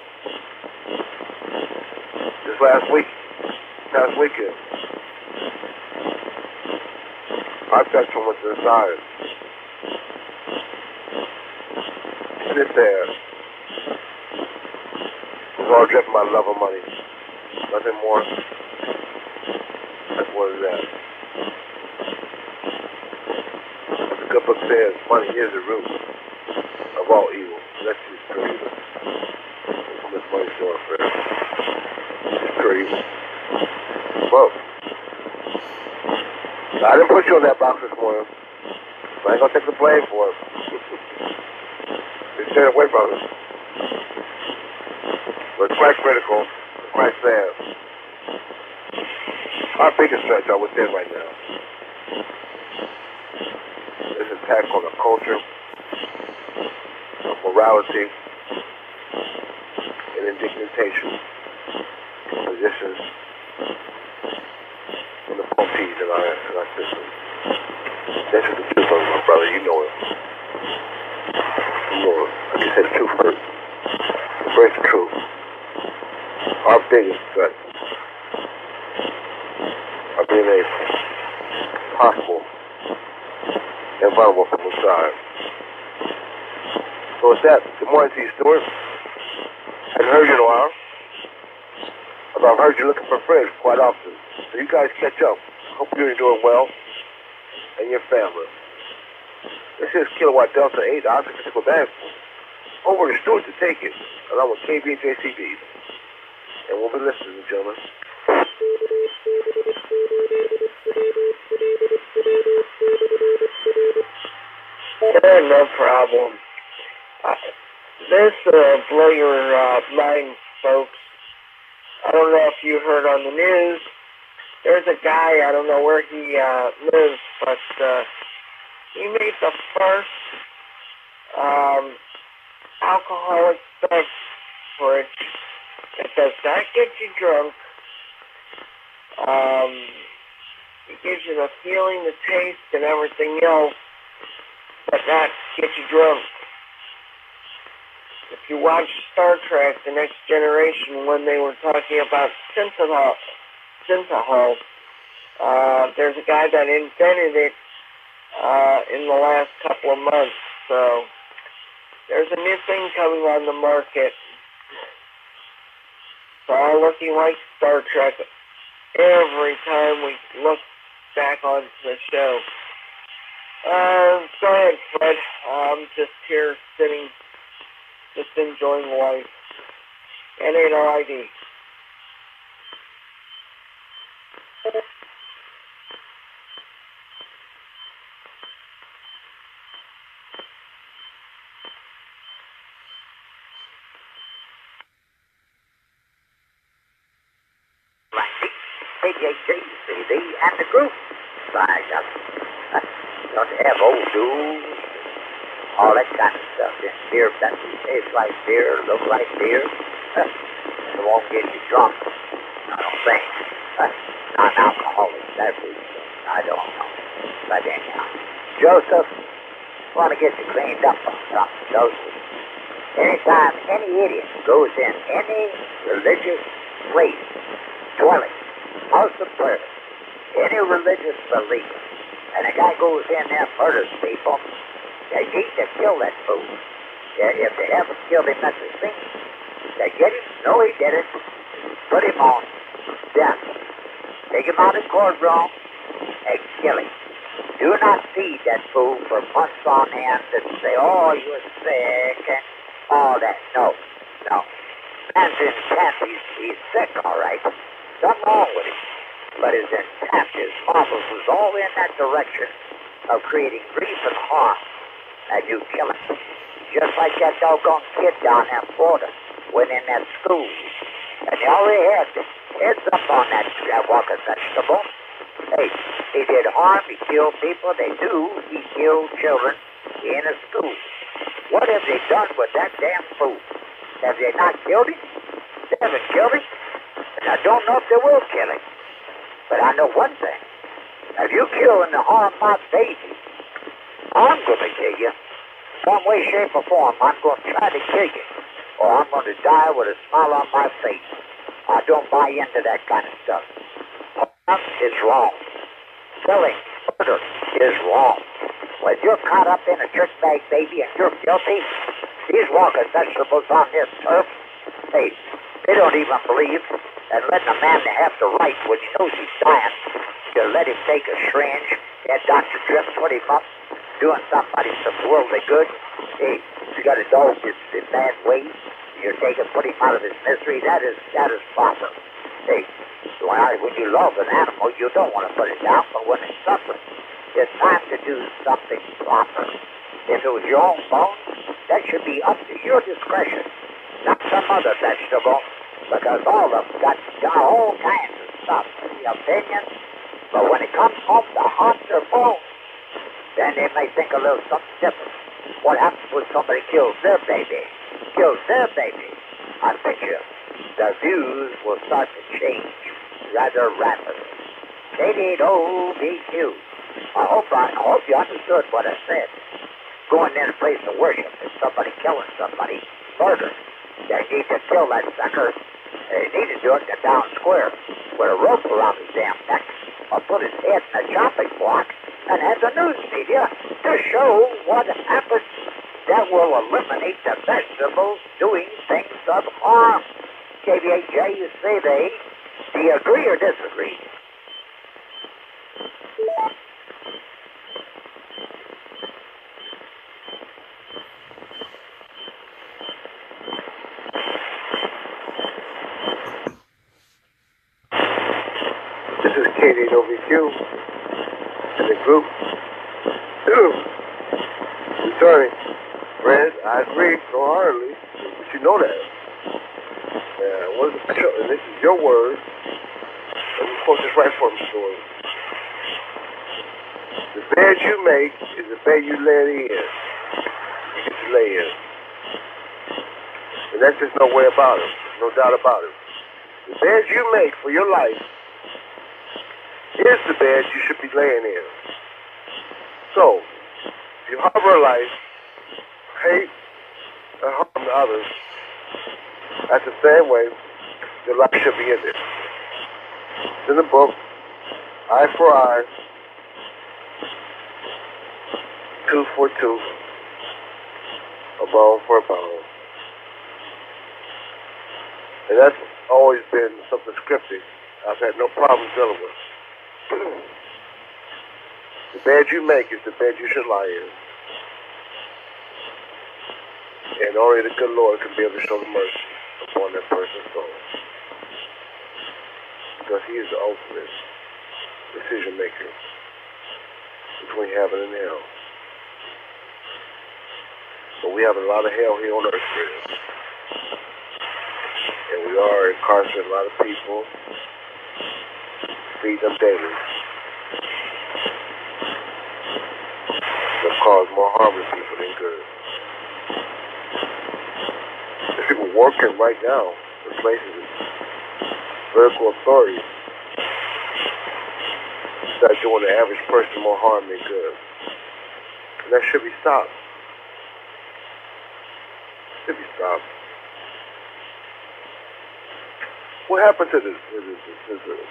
this past weekend. I touched someone to the side. Sit there. It was all driven by love of money. Nothing more. That's what it is. As the good book says, money is the root of all evil. Let's use pure evil. That's what money's doing, Fred. It's pure evil. Well, I didn't put you in that box this morning. So I ain't gonna take the blame for it. Stay away from it. But it's quite critical, it's quite sad. Our biggest threat, I would say right now, is attack on the culture, morality, and indignation positions and the faulties in our system. This is the truth of my brother. biggest threat of being a possible and vulnerable from inside. So with that, good morning to you, Stuart. I haven't heard you in a while. Although I've heard you looking for friends quite often. So you guys catch up. Hope you're doing well and your family. This is Kilowatt Delta 8, Optical Band. Over to Stuart to take it, along with KB and JCB. And we'll be listening, gentlemen. Yeah, no problem. This blow your mind, folks. I don't know if you heard on the news. There's a guy, I don't know where he lives, but he made the first alcoholic beverage that does not get you drunk. It gives you the feeling, the taste, and everything else, but not get you drunk. If you watch Star Trek, The Next Generation, when they were talking about synthahol, there's a guy that invented it in the last couple of months. So there's a new thing coming on the market. It's all looking like Star Trek every time we look back onto the show. Go ahead, Fred. I'm just here sitting, just enjoying life. NAID. JCB and the group. Like, don't have old dudes, all that kind of stuff. This beer doesn't taste like beer, look like beer. It won't get you drunk, I don't think. Non-alcoholic beverage, I don't know. But anyhow, Joseph, want to get you cleaned up on something, Joseph. Anytime any idiot goes in any religious place, dwelling, house of prayer, any religious belief, and a guy goes in there and murders people, they need to kill that fool. If they haven't killed him at the scene, they get him, know he did it, put him on death, take him out of courtroom, and kill him. Do not feed that fool for months on end and say, oh, you're sick, and all that. No. Man's intent, he's sick, all right. Nothing wrong with him. But his intent, his muscles was all in that direction of creating grief and harm. And you kill him. Just like that doggone kid down there in Florida went in that school. And they already had heads up on that walking vegetable. Hey, he did harm, he killed people. They knew he killed children in a school. What have they done with that damn fool? Have they not killed him? They haven't killed him. And I don't know if they will kill him. But I know one thing. If you kill and harm my baby, I'm going to kill you. Some way, shape, or form, I'm going to try to kill you. Or I'm going to die with a smile on my face. I don't buy into that kind of stuff. Harm is wrong. Killing, murder is wrong. When you're caught up in a jerk bag, baby, and you're guilty, these walking vegetables on this turf, hey, they don't even believe that letting a man have the right when he knows he's dying to let him take a syringe and Dr. Drip put him up doing somebody some worldly good. Hey, you got to dog his bad ways. You're put him out of his misery. That is proper. Hey, when you love an animal, you don't want to put it down, but when it's suffering, it's time to do something proper. If it was your own bone, that should be up to your discretion, not some other vegetable, because all of them got all kinds of stuff, the opinions, but when it comes home to hearts or bones, then they may think a little something different. What happens when somebody kills their baby? I bet you the views will start to change rather rapidly. KDOBQ. I hope you understood what I said. Going in a place of worship and somebody killing somebody, murder. They need to kill that sucker He needed to do it in the town square with a rope around his damn neck, or put his head in a chopping block and have the news media to show what happens that will eliminate the vegetables doing things of harm. KVHJ, you say they. Do you agree or disagree? This is K8OVQ in the group. Returning. Friends, I agree wholeheartedly, but you know that. What is the picture? And this is your word. Let me quote this right from the story. The bed you make is the bed you lay in. You get to lay in. And that's just no way about it. No doubt about it. The bed you make for your life is the bed you should be laying in. So, if you harbor a life, hate, and harm to others, that's the same way your life should be ended. It's in the book, eye for eye, tooth for tooth, a bone for a bone. And that's always been something scripted I've had no problem dealing with. The bed you make is the bed you should lie in. And only the good Lord can be able to show the mercy upon that person's soul. Because he is the ultimate decision maker between heaven and hell. But we have a lot of hell here on earth, friends. And we are incarcerating a lot of people, feed them daily. They'll cause more harm to people than good. There's people working right now in places with political authority that are doing the average person more harm than good. And that should be stopped. Should be stopped. What happened to the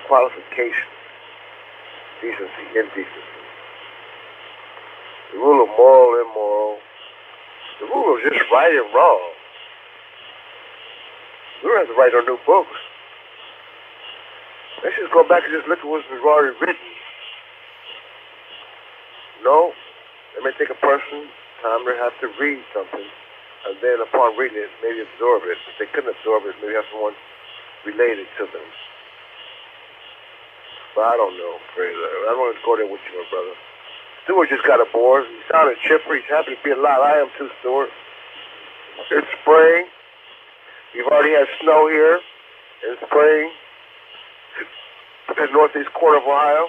qualification? Decency, indecency. The rule of moral, immoral. The rule of just right and wrong. We don't have to write no new books. Let's just go back and just look at what's already written. No, it may take a person time to have to read something, and then upon reading it, maybe absorb it. If they couldn't absorb it, maybe have someone related to them. But I don't know, Fraser. I don't want to go there with you, my brother. Stewart just got aboard. He sounded chipper. He's happy to be alive. I am too, Stewart. It's spring. We've already had snow here in spring in the northeast corner of Ohio.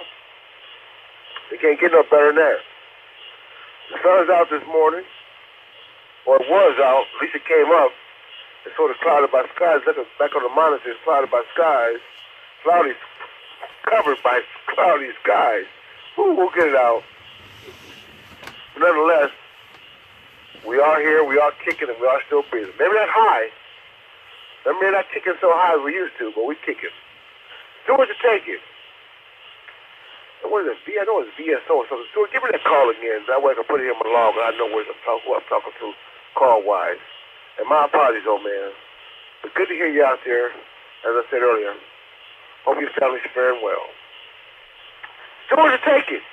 It can't get no better than that. The sun is out this morning, or it was out. At least it came up. It's sort of clouded by skies. Looking back on the monitors, clouded by skies. Cloudy, covered by cloudy skies. Ooh, we'll get it out. But nonetheless, we are here, we are kicking, and we are still breathing. Maybe not high. Maybe not kicking so high as we used to, but we kicking. Do what you take it. What is it? I know it's VSO or something. Stuart, give me that call again. That way I can put it in my log and I know who I'm talking to call-wise. And my apologies, old man. But good to hear you out there, as I said earlier. Hope your family's faring well. Do what you take it.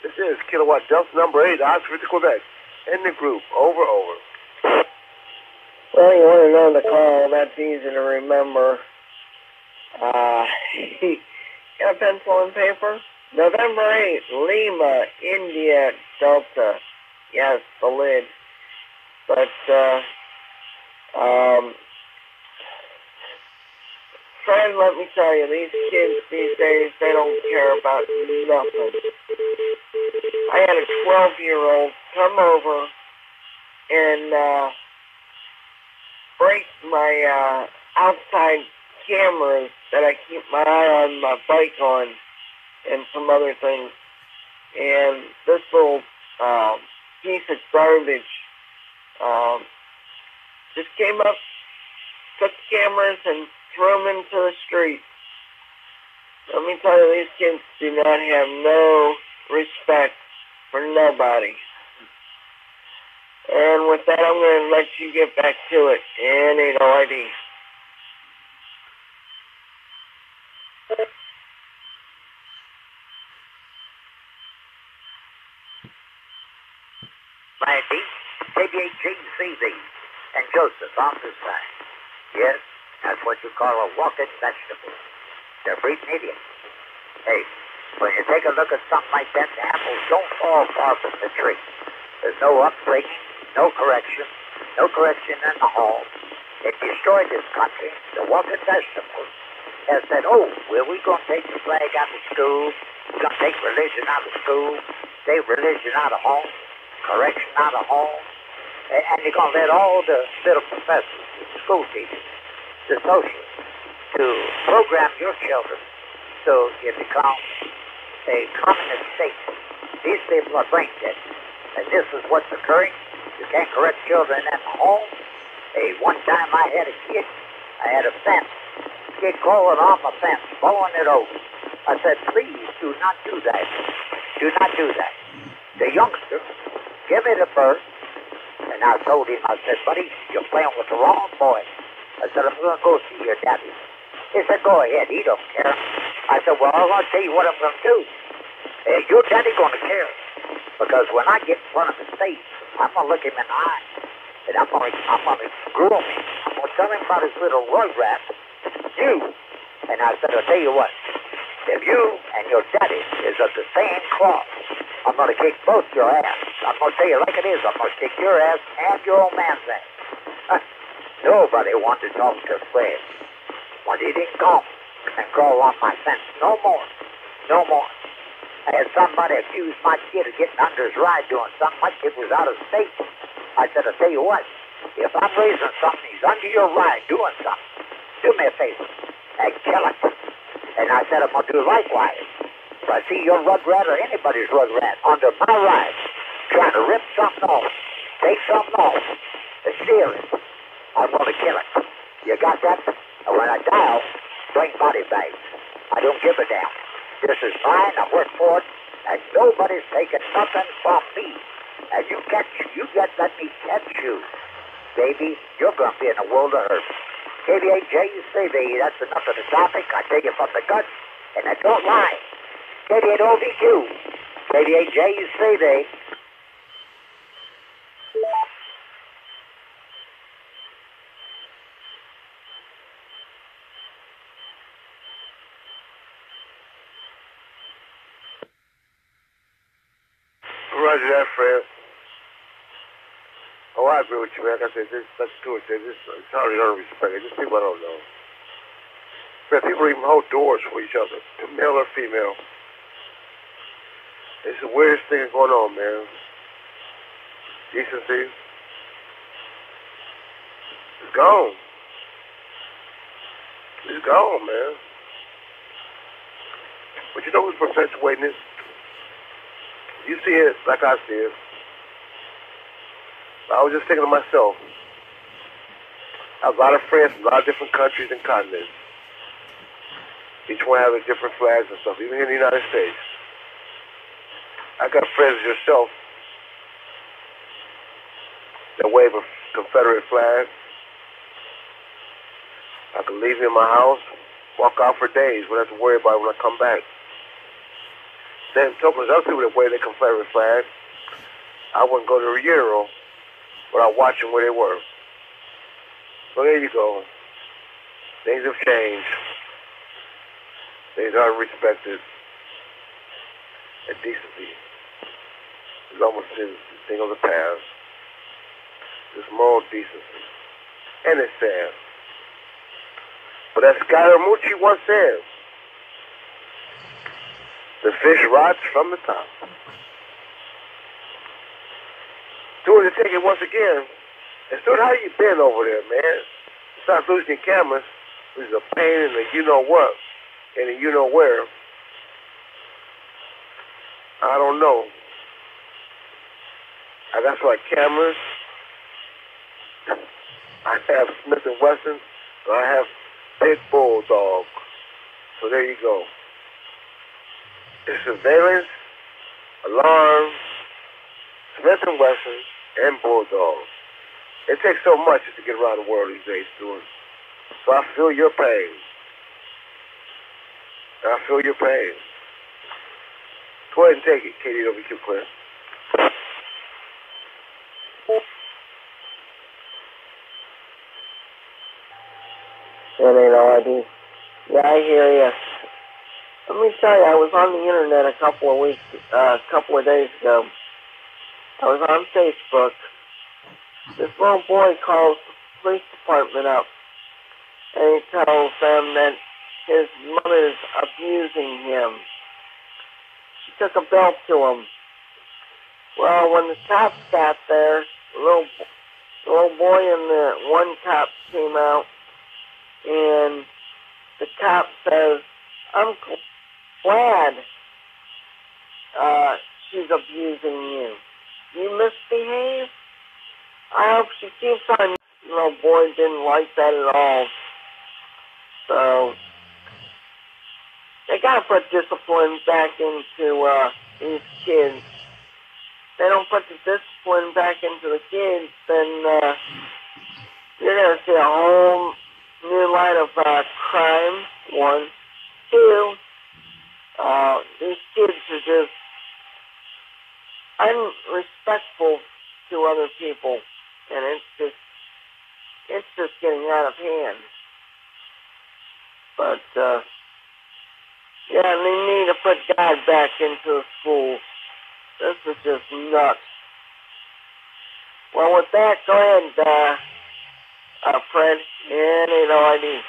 This is Kilowatt Delta number 8, Oxford to Quebec. In the group. Over. Well, you want to know the call. That's easy to remember. Got a pencil and paper? November 8th, Lima, India, Delta. Yes, the lid. But, friend, let me tell you, these kids these days, they don't care about nothing. I had a 12-year-old come over and break my outside cameras that I keep my eye on my bike on and some other things. And this little piece of garbage just came up took cameras and threw them into the street. Let me tell you, these kids do not have no respect for nobody. And with that, I'm going to let you get back to it. And ain't no ID. Randy, KBHGCV, and Joseph on this side. Yes, that's what you call a walking vegetable. They're breeding idiots. Hey, when you take a look at something like that, the apples don't fall far from the tree. There's no upbringing, no correction in the home. It destroyed this country. The walking vegetables has said, oh, well, we're going to take the flag out of school. We're going to take religion out of school. Take religion out of home. Correction out of home. And you're going to let all the little professors, the school teachers, the socialists, to program your children so you become a communist state. These people are brain dead. And this is what's occurring. You can't correct children at home. Hey, one time I had a kid. I had a fence. Kid crawling off a fence, blowing it over. I said, please do not do that. Do not do that. The youngster, give me the bird. And I told him, I said, buddy, you're playing with the wrong boy. I said, I'm going to go see your daddy. He said, go ahead. He don't care. I said, well, I'm going to tell you what I'm going to do. Your daddy going to care. Because when I get in front of his face, I'm going to look him in the eye. And I'm going to groom him. I'm going to tell him about his little rugrat. You. And I said, I'll tell you what. If you and your daddy is of the same cloth, I'm going to kick both your ass. I'm going to tell you like it is. I'm going to kick your ass and your old man's ass. Nobody wanted to talk to Fred. When he didn't come and crawl on my fence. No more. No more. I had somebody accuse my kid of getting under his ride doing something. My kid was out of state. I said, I'll tell you what. If I'm raising something, he's under your ride doing something. Do me a favor and kill it. And I said, I'm going to do likewise. If I see your rugrat or anybody's rugrat under my ride, trying to rip something off, take something off, and steal it, I'm going to kill it. You got that? And when I die, bring body bags. I don't give a damn. This is mine. I work for it. And nobody's taking nothing from me. And you get let me catch you. Baby, you're going to be in a world of hurt. KBHJCV, that's enough of the topic. I tell you from the gut, and I don't lie. KBHOVQ, KBHJCV. Roger that, Fred. Oh, I agree with you, man. Like I said, let's do it. It's hardly unrespect. It's just people I don't know. Man, people even hold doors for each other, male or female. It's the weirdest thing going on, man. Decency. It's gone. It's gone, man. But you know who's perpetuating it? You see it like I see it. I was just thinking to myself, I have a lot of friends from a lot of different countries and continents. Each one has a different flags and stuff, even here in the United States. I got friends yourself that wave a Confederate flag. I can leave in my house, walk out for days, wouldn't have to worry about it when I come back. Same token as other people that wear their Confederate flag, I wouldn't go to a funeral without watching where they were. So there you go. Things have changed. Things are respected. And decency is almost a thing of the past. It's moral decency. And it's sad. But as Scaramucci once said, the fish rots from the top. Stuart, to take it once again. And Stuart, how you been over there, man? Besides losing your cameras, which is a pain in the you-know-what and the you-know-where. I don't know. I got some cameras. I have Smith & Wesson So I have pit bulldog. So there you go. It's surveillance, alarm, Smith & Wesson, and bulldog. It takes so much to get around the world these days, Stuart. So I feel your pain. I feel your pain. Go ahead and take it, KDWQ Clear. That ain't all I do. Yeah, I hear you. Let me tell you, I was on the internet a couple of days ago. I was on Facebook. This little boy calls the police department up, and he tells them that his mother's abusing him. She took a belt to him. Well, when the cops got there, the little boy and the one cop came out, and the cop says, I'm glad she's abusing you. You misbehave? I hope she keeps on. The little boy didn't like that at all. So, they gotta put discipline back into these kids. If they don't put the discipline back into the kids, then you're gonna see a whole new line of crime. One. Two, these kids are just unrespectful to other people, and it's just getting out of hand. But yeah, they need to put God back into the schools. This is just nuts. Well, with that, go ahead, Fred. NAID.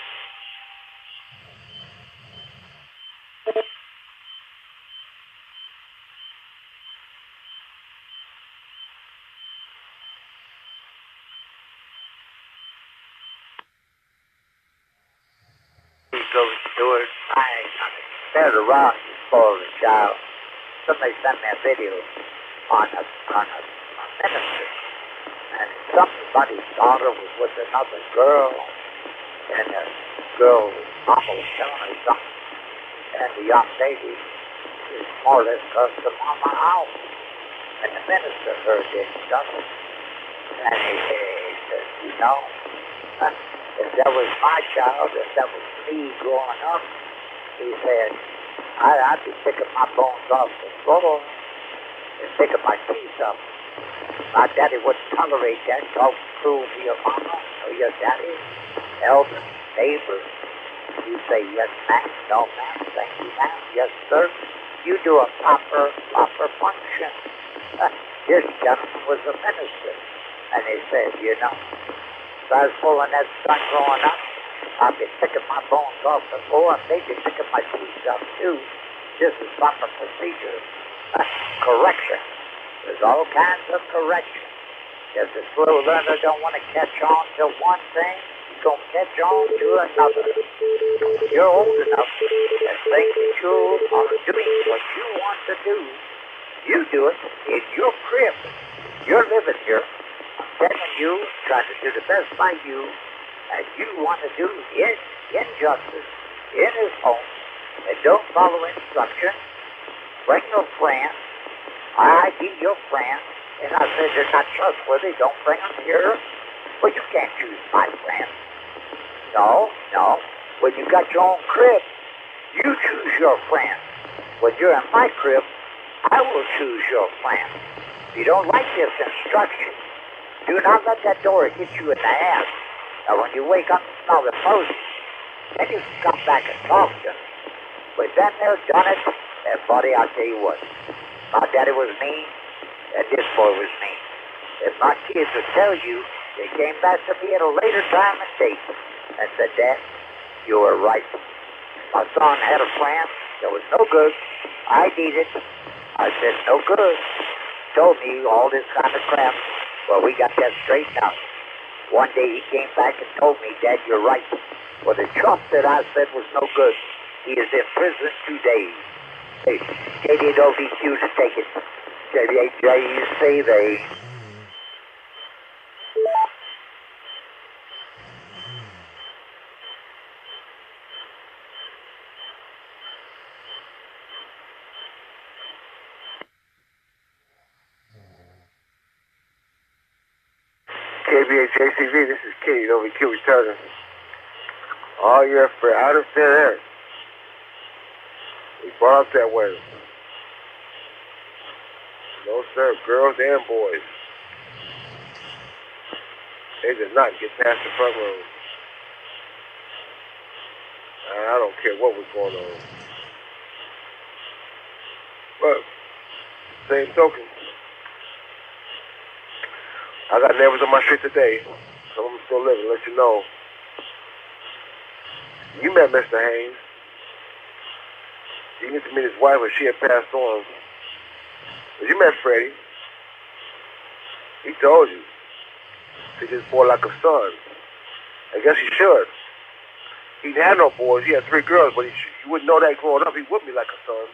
Go do it. There's a rock for the child. Somebody sent me a video on a minister. And somebody's daughter was with another girl. And the girl mama was telling her something. And the young lady is more or less cussed the mama out. And the minister heard this stuff. And he said, you know, if that was my child, if that was me growing up, he said, I'd be picking my bones off the floor and picking my teeth up. My daddy wouldn't tolerate that. Talk cruel to your mama or your daddy, elders, neighbors. You say, yes, ma'am, no, ma'am, thank you, ma'am, yes, sir. You do a proper function. This gentleman was a minister. And he said, you know, if I was pulling that son growing up, I've been picking my bones off the floor, and maybe picking my teeth up too. This is proper procedure. Correction. There's all kinds of correction. If the slow learner don't want to catch on to one thing, he's going to catch on to another. You're old enough to think that you are doing what you want to do. You do it in your crib. You're living here. I'm telling you, trying to do the best by you, and you want to do injustice in his home, and don't follow instruction, bring your friends, I ID your friends, and I said they're not trustworthy, don't bring them here. Well, you can't choose my friends. No. When you got your own crib, you choose your friends. When you're in my crib, I will choose your friends. If you don't like this instruction, do not let that door hit you in the ass. Now, when you wake up and smell the post, then you can come back and talk to them. But then they're done it, and buddy, I'll tell you what. My daddy was mean, and this boy was mean. If my kids would tell you, they came back to me at a later time and date and said, Dad, you were right. My son had a plan that was no good. I needed it. I said, no good. Told me all this kind of crap. Well, we got that straightened out. One day he came back and told me, Dad, you're right. Well, the chump that I said was no good. He is in prison 2 days. Hey, KDWQ to take it. KDHJUC, KBHJCV, this is Kitty, OVQ returning. Oh, you're afraid. Out of thin air. We brought up that way. No, sir. Girls and boys. They did not get past the front room. I don't care what was going on. But, same token, I got neighbors on my street today. Some of them still living. Let you know. You met Mr. Haynes. You get to meet his wife, but she had passed on. But you met Freddie. He told you. He just bore like a son. I guess he should. He had no boys. He had 3 girls, but you wouldn't know that growing up. He would be like a son.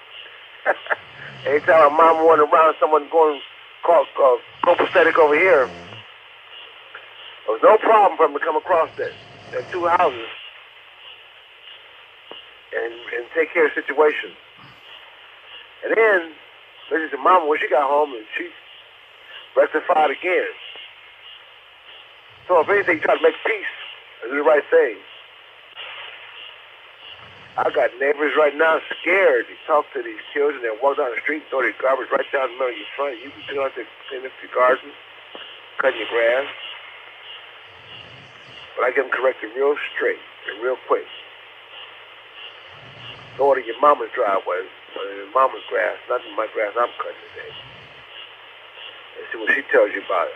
Anytime my mom went around, someone going copacetic over here, there was no problem for him to come across that 2 houses and take care of the situation. And then, Mrs. Mama, when she got home, and she rectified again. So if anything, try to make peace and do the right thing. I got neighbors right now scared to talk to these children that walk down the street and throw their garbage right down the middle of your front. You can sit out there cleaning up your garden, cutting your grass. But I get them corrected real straight and real quick. Throw it in your mama's driveway, or in your mama's grass, not in my grass I'm cutting today. And see what she tells you about it.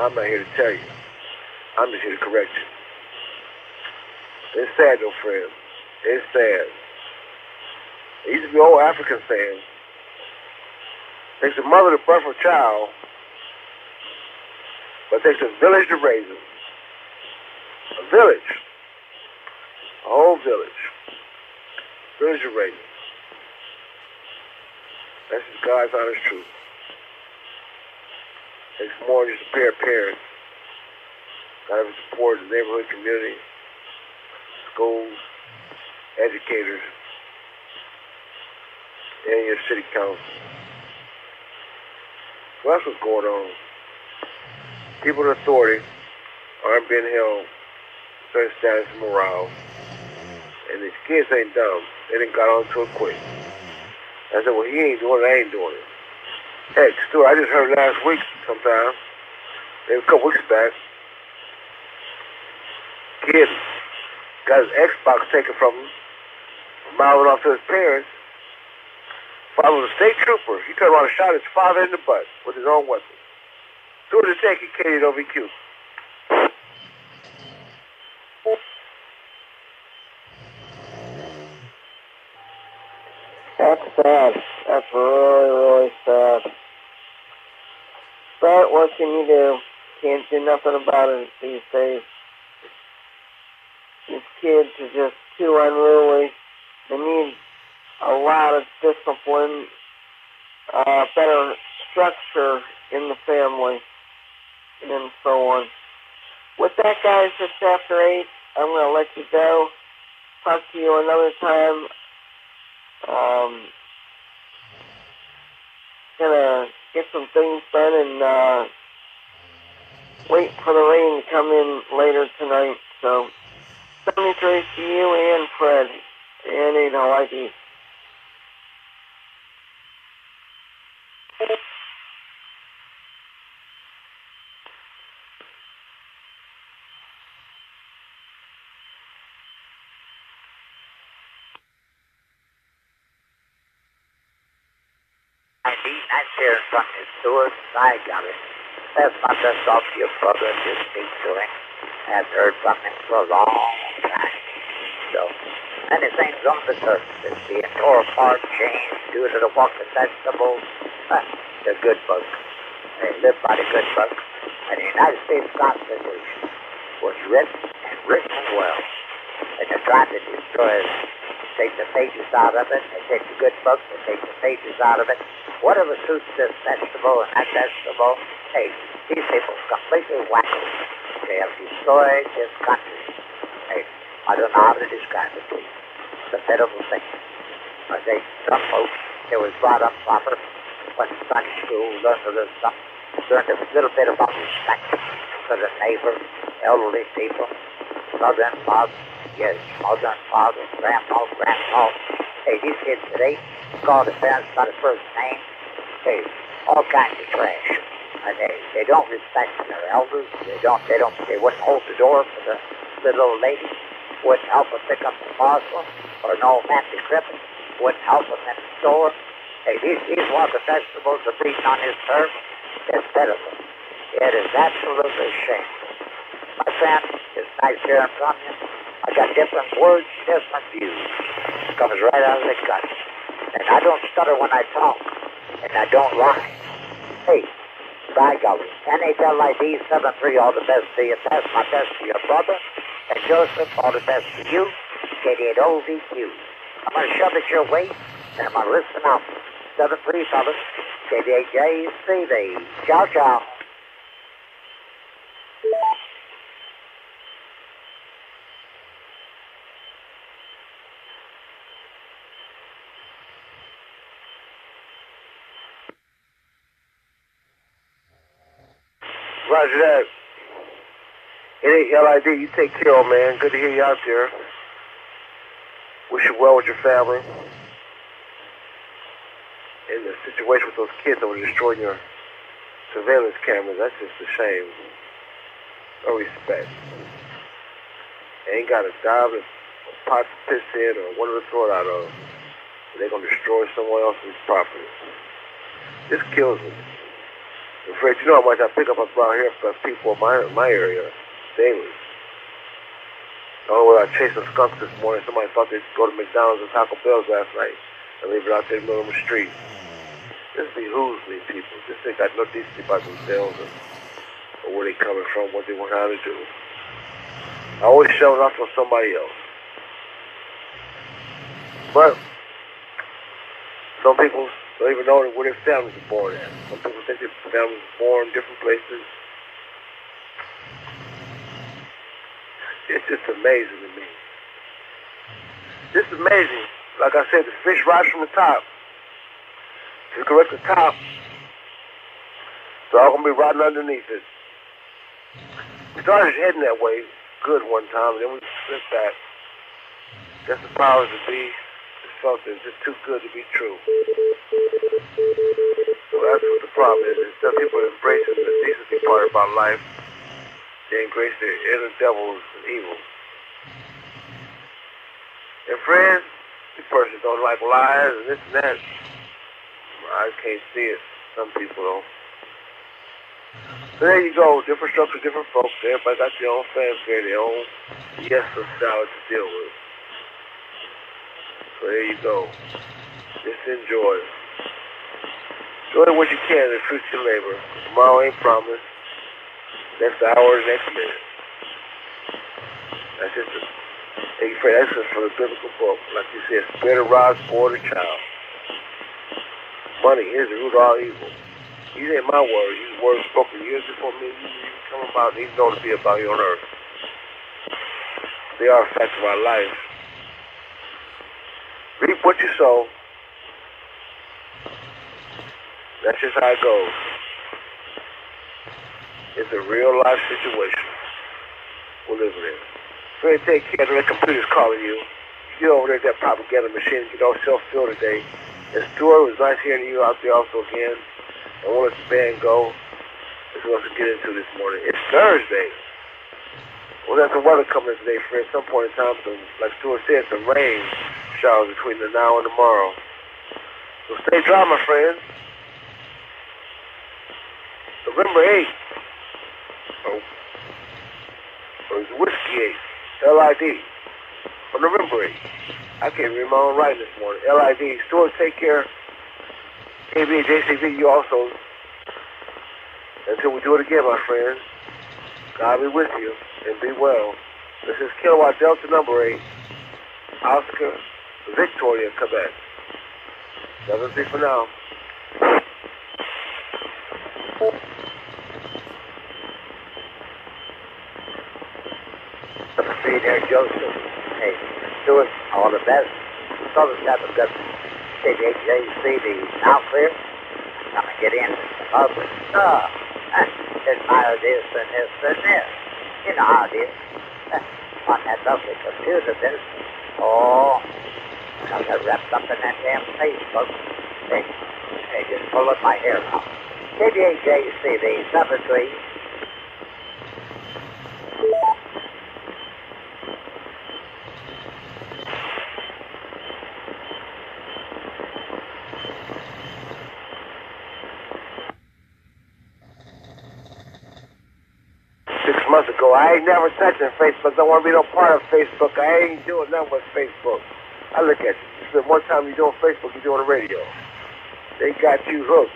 I'm not here to tell you. I'm just here to correct you. It's sad, though, friend. It's sad. It used to be old African saying, takes a mother to birth a child, but it takes a village to raise him. A village. A whole village. Village to raise him. That's just God's honest truth. It takes more than just a pair of parents. Gotta support the neighborhood community, schools, educators, and your city council. So that's what's going on. People in authority aren't being held to certain status and morale. And these kids ain't dumb. They done got onto it quick. I said, well, he ain't doing it, I ain't doing it. Heck, Stuart, I just heard last week sometime, maybe a couple weeks back, kid got his Xbox taken from him, mouthing off to his parents. Father was a state trooper. He turned around and shot his father in the butt with his own weapon. Stuart to take it, Katie at OVQ. That's sad. That's really, really sad. But what can you do? Can't do nothing about it these days. These kids are just too unruly. They need a lot of discipline, better structure in the family, and so on. With that, guys, it's after 8. I'm going to let you go. Talk to you another time. Gonna get some things done and wait for the rain to come in later tonight. So, 73 to you and Fred and Hawaii. I'm sharing something with Stuart. I got it. That's not just talk to your brother and just speak to him. I haven't heard from him for a long time. So, many things on the surface being tore apart, changed due to the walking vegetables. They're good books. They live by the good book. And the United States Constitution was written and written well. And they're trying to destroy it. Take the pages out of it. They take the good book. They take the pages out of it. Whatever suits this vegetable and that vegetable, hey, these people completely wacky. They have destroyed this country. Hey, I don't know how to describe it to you. It's a pitiful thing. I say, some folks, they was brought up proper, went to Sunday school, learned a little something, learned a little bit about respect. to the neighbors, elderly people, mother and father, yes, mother and father, grandpa. Hey, these kids today call their parents by the first name. Hey, all kinds of trash. And they don't respect their elders. They wouldn't hold the door for the little old lady. Wouldn't help them pick up the parcel. Or an old man decrepit. Wouldn't help them in the store. Hey, these water vegetables are breeding on his turf. It's pitiful. It is absolutely shameful. My friend, it's nice hearing from you. I got different words, different views. It comes right out of the gut. And I don't stutter when I talk. And I don't lie. Hey, by golly, NHLID 73, all the best to you. Pass my best to your brother. And Joseph, all the best to you. 88OVQ. I'm going to shove it your way, and I'm going to listen up. 73, fellas. 88JCV. Ciao, ciao. Roger that. It ain't LID. You take care, old man. Good to hear you out there. Wish you well with your family. And the situation with those kids that were destroying your surveillance cameras, that's just a shame. No respect. They ain't got a dime, a pot to piss in, or one to throw it out of. They're going to destroy someone else's property. This kills me. I'm afraid, you know how much I pick up around here for people in my area daily. Oh, well, I chased some skunks this morning. Somebody thought they'd go to McDonald's and Taco Bell's last night and leave it out there in the middle of the street. This behooves me, people. This ain't got no decency about themselves or where they coming from, what they want how to do. I always shove it off on somebody else. But some people don't even know where their families are born at. Some people think their families are born in different places. It's just amazing to me. This is amazing. Like I said, the fish rise from the top. If you correct the top, it's all going to be rotting underneath it. We started heading that way good one time, and then we slipped back. Guess the powers that be just felt it was just too good to be true. So that's what the problem is. Instead of people embracing the decency part about life, they embrace their inner devils and evil. And friends, these persons don't like lies and this and that. I can't see it. Some people don't. So there you go. Different structures, different folks. Everybody got their own fanfare, their own yes or salad to deal with. So there you go. Just enjoy it. Enjoy what you can and fruit your labor. Tomorrow ain't promised. Next hour, next minute. That's just that's just from the biblical book. Like you said, spare the rod, spoil the child. Money is the root of all evil. These ain't my words. These words spoken years before me. You come about, these know to be about you on earth. They are a fact of our life. Reap what you sow. That's just how it goes. It's a real life situation we're living in. So you take care of the computer's calling you. You get over there at that propaganda machine, you don't self-fill today. And Stuart, it was nice hearing you out there also again. And we'll let the band go. That's what else to get into this morning. It's Thursday. Well, there's some weather coming in today, friends. At some point in time, like Stuart said, some rain showers between the now and tomorrow. So stay dry, my friends. November 8th. Or it's Whiskey 8. LID. On November 8th. I can't read my own writing this morning. LID. Stuart, take care. KB and JCV, you also. Until we do it again, my friends. God be with you and be well. This is Kilowatt Delta number 8. Oscar Victoria, Quebec. 7-3 for now. Be there, Joseph. Hey, Stuart, all the best. Southern Catholic got KJC, the now clear. Come and get in. admire this and this and this. You know how it is. On that lovely computer business. Oh, I got wrapped up in that damn Facebook. They just pulling my hair out. KBHACV, 73. Months ago, I ain't never touching Facebook. Don't want to be no part of Facebook. I ain't doing nothing with Facebook. I look at you. You spend more time you doing Facebook, you doing the radio. They got you hooked.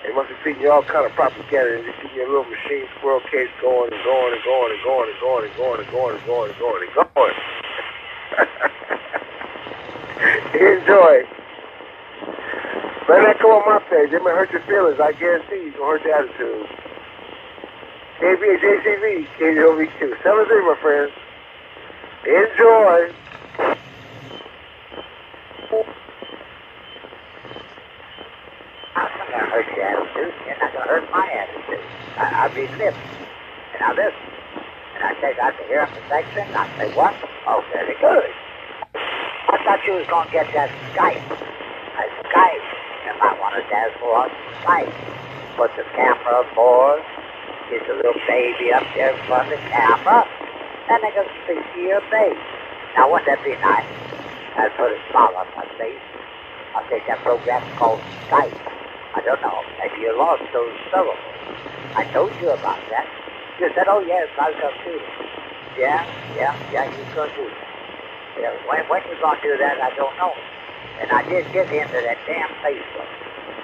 They must be feeding you all kind of propaganda. They keep your little machine squirrel case going and going and going and going and going and going and going and going and going and going. Enjoy. Let that come on my page. It may hurt your feelings. I guarantee you, it's going to hurt your attitude. KBHACV, KDOV2. 7-3, my friends. Enjoy. I'm not going to hurt your attitude. You're not going to hurt my attitude. I read lips. And I listen. And I take out the hearing protection. I say, what? Oh, very good. I thought you was going to get that Skype. A Skype. You might want to dazzle on Skype. Put the camera aboard. Get a little baby up there in front of the camera, and they can speak to your baby. Now, wouldn't that be nice? I'd put a smile on my face. I'll take that program called Skype. I don't know, maybe you lost those syllables. I told you about that. You said, oh, yes, I'll come do it. Yeah, you're going to do it. Yeah, when you're going to do that, I don't know. And I did get into that damn Facebook.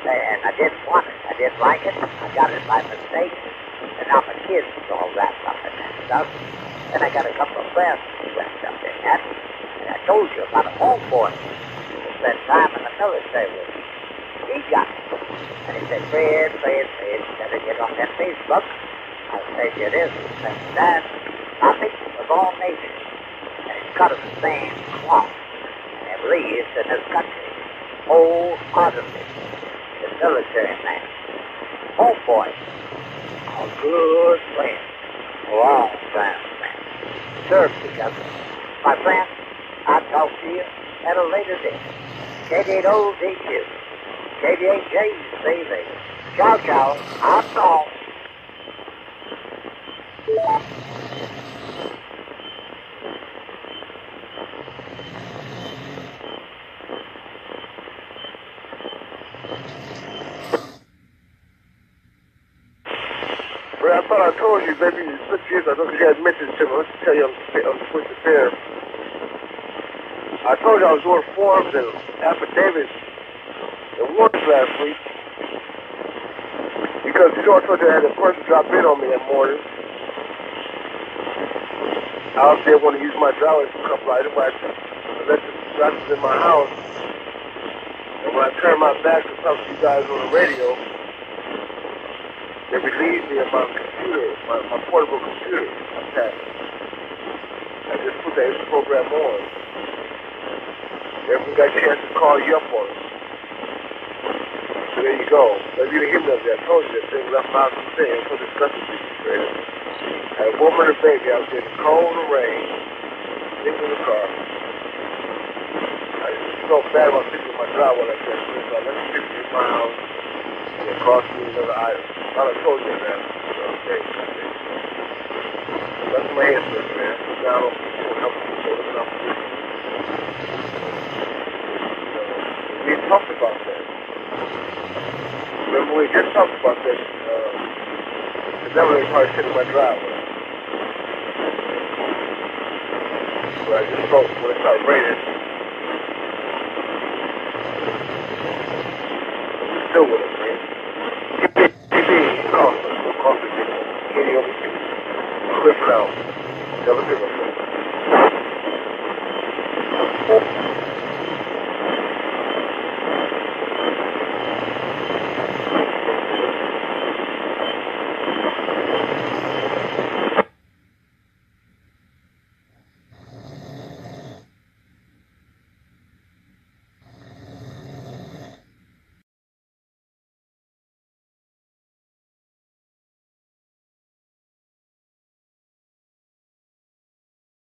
And I didn't want it. I didn't like it. I got it by mistake. And now my kids are all wrapped up in that stuff. And I got a couple of friends wrapped up in that. And I told you about a homeboy who spent time in the military with me. He got it. And he said, Fred, you better get on that Facebook. I said, it is. And that topic of all nations. And it's cut of the same cloth. And it believes in this country wholeheartedly. The military man. Homeboy. A good friend. Long time friend. Served together. My friend, I'll talk to you at a later date. K80DQ. KDHACV. Ciao. I'm gone. Well, I thought I told you, maybe 6 years ago, you guys mentioned to me. Let's tell you, I'm switch the pair. I told you I was doing forms and affidavits and warrants last week. Because, you know, I told you I had a person drop in on me that morning. I was there want to use my driveway for a couple items. I left the glasses in my house. And when I turned my back to talk to you guys on the radio, they relieved me of my computer, my portable computer. I just put that program on. Everyone got a chance to call you up on it. So there you go. Maybe you didn't hear me up there. I told you that thing left out from there. I'm so disgusted with you, Fred. I had a woman and a baby out there in the cold and rain, sitting in the car. I just felt bad about sitting in my driveway like that. So I left 50 miles and it cost me another item. I told you that. Okay. That's my answer, man. Now, I'm we talked about that. Remember, we just talked about that. The devil is probably sitting in my driveway. But I just spoke when it started raining. We're still with us, man. Cost us. Clip it out. Tell us